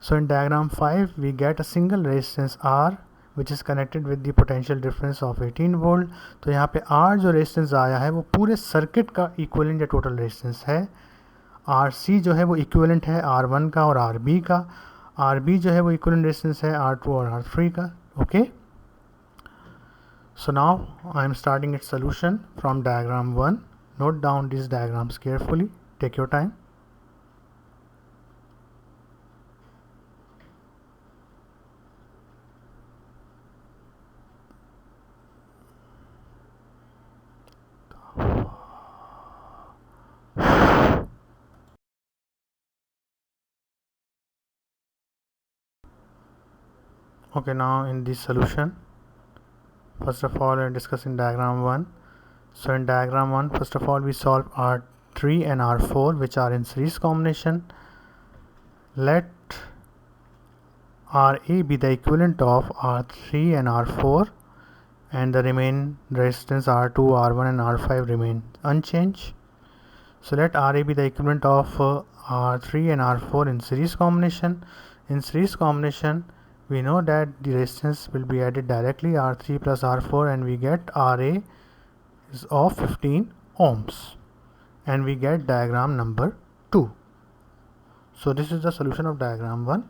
so in diagram 5 we get a single resistance R which is connected with the potential difference of 18 volt। तो यहाँ पे R जो रेजिस्टेंस आया है वो पूरे सर्किट का equivalent या टोटल रेजिस्टेंस है। RC जो है वो इक्विवेलेंट है R1 का और RB का। RB जो है वो इक्विवेलेंट रेजिस्टेंस है R2 और R3 का। Okay, so now I am starting its solution from diagram 1. Note down these diagrams carefully, take your time. Okay, now in this solution, first of all I am discussing diagram 1. So in diagram 1, first of all we solve R3 and R4 which are in series combination. Let RA be the equivalent of R3 and R4 and the remaining resistance R2, R1 and R5 remain unchanged. So let RA be the equivalent of R3 and R4 in series combination. In series combination we know that the resistance will be added directly R3 plus R4 and we get RA is of 15 ohms and we get diagram number 2. So this is the solution of diagram 1.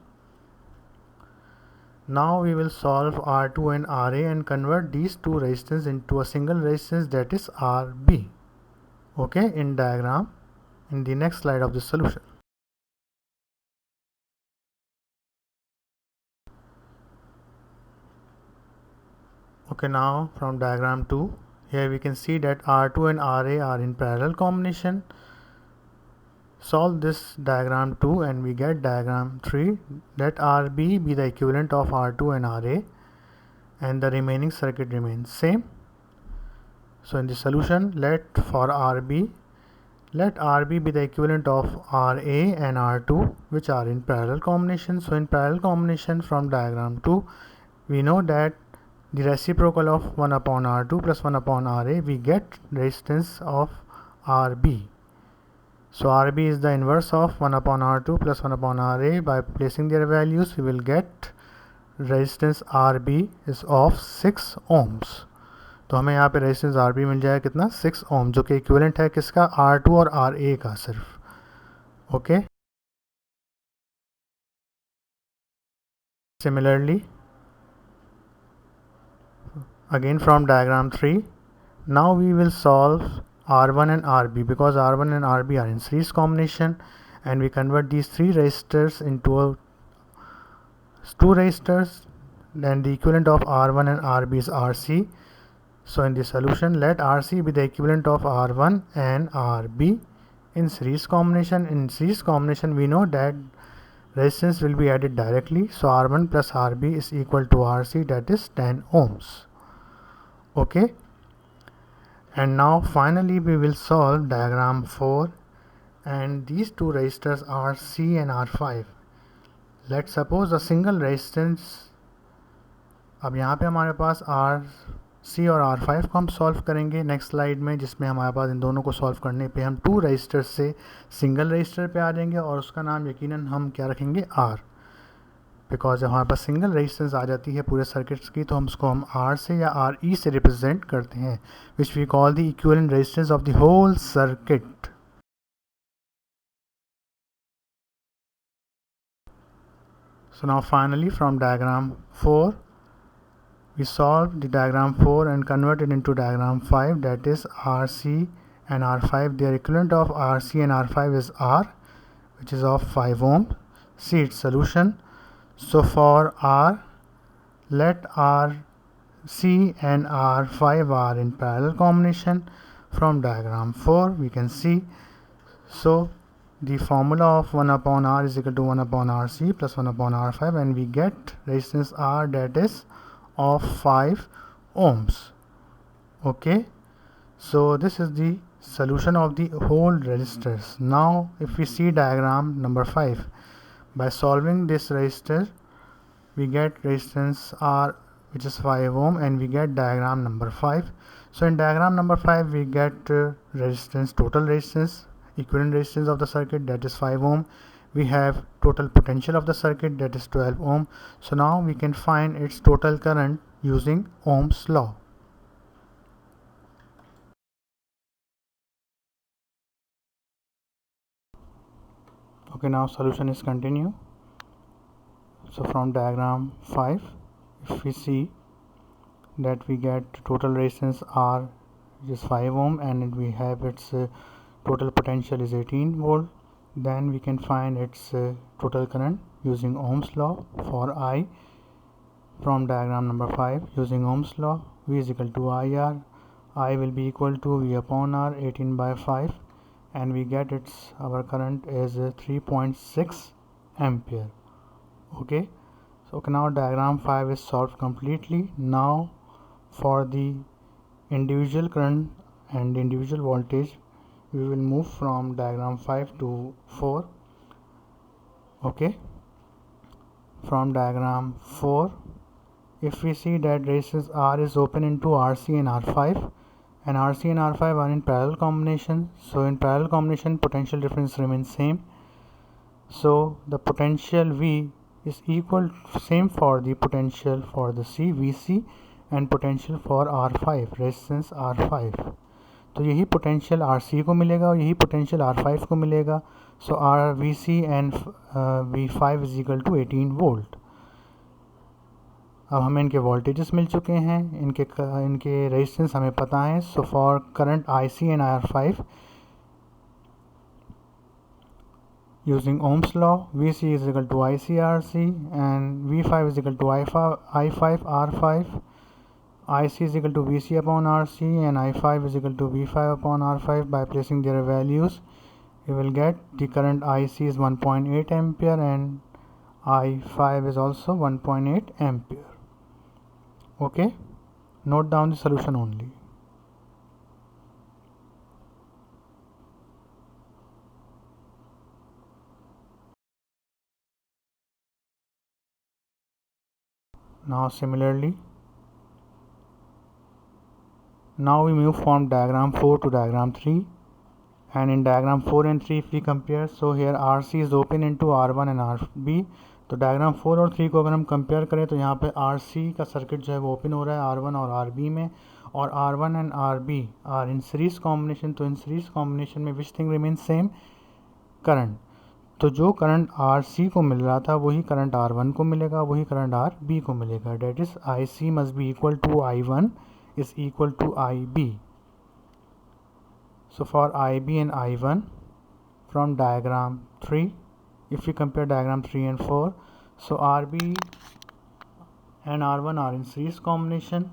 Now we will solve R2 and RA and convert these two resistance into a single resistance, that is RB. Okay, in diagram in the next slide of the solution. Okay, now from diagram 2, here we can see that R2 and RA are in parallel combination. Solve this diagram 2 and we get diagram 3. Let RB be the equivalent of R2 and RA and the remaining circuit remains same. So in the solution, let RB be the equivalent of RA and R2 which are in parallel combination. So in parallel combination from diagram 2 we know that the reciprocal of 1 upon R2 plus 1 upon RA, we get resistance of RB. So RB is the inverse of 1 upon R2 plus 1 upon RA. By placing their values we will get resistance RB is of 6 ohms. तो हमें यहाँ पे resistance RB मिल जाएगा कितना 6 ओम, जो कि equivalent है किसका R2 और RA का सिर्फ। Okay, similarly again from diagram 3, now we will solve R1 and RB because R1 and RB are in series combination and we convert these three resistors into two resistors. Then the equivalent of R1 and RB is RC. So in the solution, let RC be the equivalent of R1 and RB in series combination. In series combination we know that resistance will be added directly, so R1 plus RB is equal to RC, that is 10 ohms. Okay, and now finally we will solve diagram 4 and these two resistors are C and R5. Let's suppose a single resistance। अब यहाँ पे हमारे पास RC और R5 को हम solve करेंगे next slide में, जिसमें हमारे पास इन दोनों को सॉल्व करने पे हम टू रजिस्टर से सिंगल रजिस्टर पे आ जाएंगे और उसका नाम यकीनन हम क्या रखेंगे R, बिकॉज जब हमारे पास सिंगल रेजिस्टेंस आ जाती है पूरे सर्किट्स की तो हम उसको हम R से या RE से रिप्रेजेंट करते हैं, which we call the equivalent resistance of the whole circuit. So now finally from diagram 4 we solve the diagram 4 and convert it into diagram 5, that is RC and R5. Their equivalent of RC and R5 is R, which is of 5 ohm. see its solution. So for R, let RC and R5 are in parallel combination. From diagram 4 we can see, so the formula of 1 upon R is equal to 1 upon RC plus 1 upon R5, and we get resistance R that is of 5 ohms. Okay, so this is the solution of the whole resistors. Now if we see diagram number 5, by solving this resistor we get resistance R which is 5 ohm, and we get diagram number 5. So in diagram number 5 we get resistance, total resistance, equivalent resistance of the circuit, that is 5 ohm. We have total potential of the circuit, that is 12 ohm. So now we can find its total current using Ohm's law. Okay, now solution is continue. So from diagram 5, if we see that we get total resistance R which is 5 ohm, and we have its total potential is 18 volt, then we can find its total current using Ohm's law for I. From diagram number 5, using Ohm's law, V is equal to IR, I will be equal to V upon R, 18 by 5, and we get its our current is 3.6 ampere. Okay, so now diagram 5 is solved completely. Now for the individual current and individual voltage, we will move from diagram 5 to 4. Okay, from diagram 4, if we see that resistance R is open into RC and R5, and RC and R5 are in parallel combination, so in parallel combination potential difference remains same. So the potential V is equal same for the potential for the C, VC, and potential for R5, resistance R5. तो यही potential RC को मिलेगा और यही potential R5 को मिलेगा. So R VC and V5 is equal to 18 volt. अब हमें इनके वोल्टेजेस मिल चुके हैं, इनके रेजिस्टेंस हमें पता है. So for current IC and R5 using Ohm's law, VC is equal to ICRC and V5 is equal to I5 R5. IC is equal to VC upon RC and I5 is equal to V5 upon R5. By placing their values, we will get the current IC is 1.8 ampere and I5 is also 1.8 ampere. Okay, note down the solution only. Now similarly, now we move from diagram 4 to diagram 3, and in diagram 4 and 3 if we compare, so here RC is open into R1 and RB. तो diagram 4 और 3 को अगर हम compare करें तो यहाँ पे RC का सर्किट जो है वो ओपन हो रहा है R1 और RB में, और R1 and RB are in series combination. तो इन सीरीज कॉम्बिनेशन में which thing remain same, current. तो जो करंट RC को मिल रहा था वही करंट R1 को मिलेगा, वही करंट RB को मिलेगा. That is IC must be equal to I1 is equal to IB. So for IB and I1 from diagram 3, if we compare diagram 3 and 4, so RB and R1 are in series combination,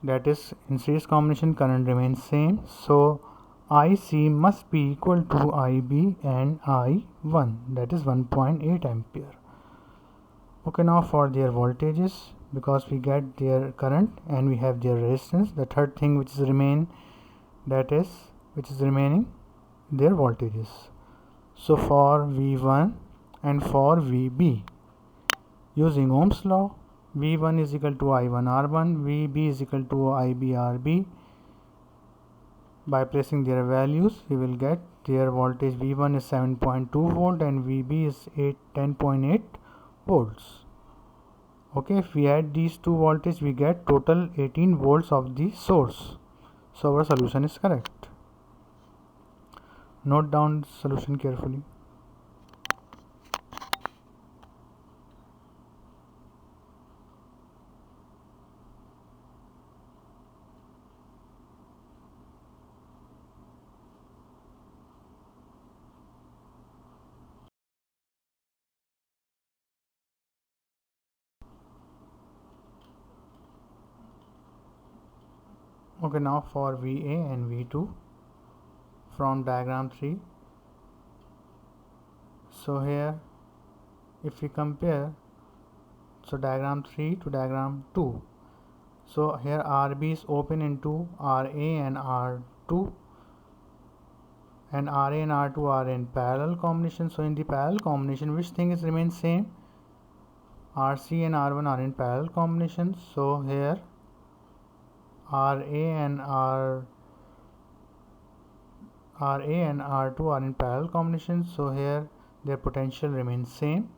that is in series combination current remains same. So IC must be equal to IB and I1, that is 1.8 ampere. Okay, now for their voltages, because we get their current and we have their resistance, the third thing which is remaining their voltages. So for V1 and for VB, using Ohm's law, V1 is equal to I1 R1, VB is equal to IB RB. By placing their values, we will get their voltage. V1 is 7.2 volt and VB is 10.8 volts. Okay, if we add these two voltage, we get total 18 volts of the source. So our solution is correct. Note down the solution carefully. Okay, now for VA and V2 from diagram 3. So here if we compare, so diagram 3 to diagram 2, so here RB is open into RA and R2, and RA and R2 are in parallel combination. So in the parallel combination, which things remain same? RC and R1 are in parallel combination. So here RA and R2 are in parallel combination. So here their potential remains same.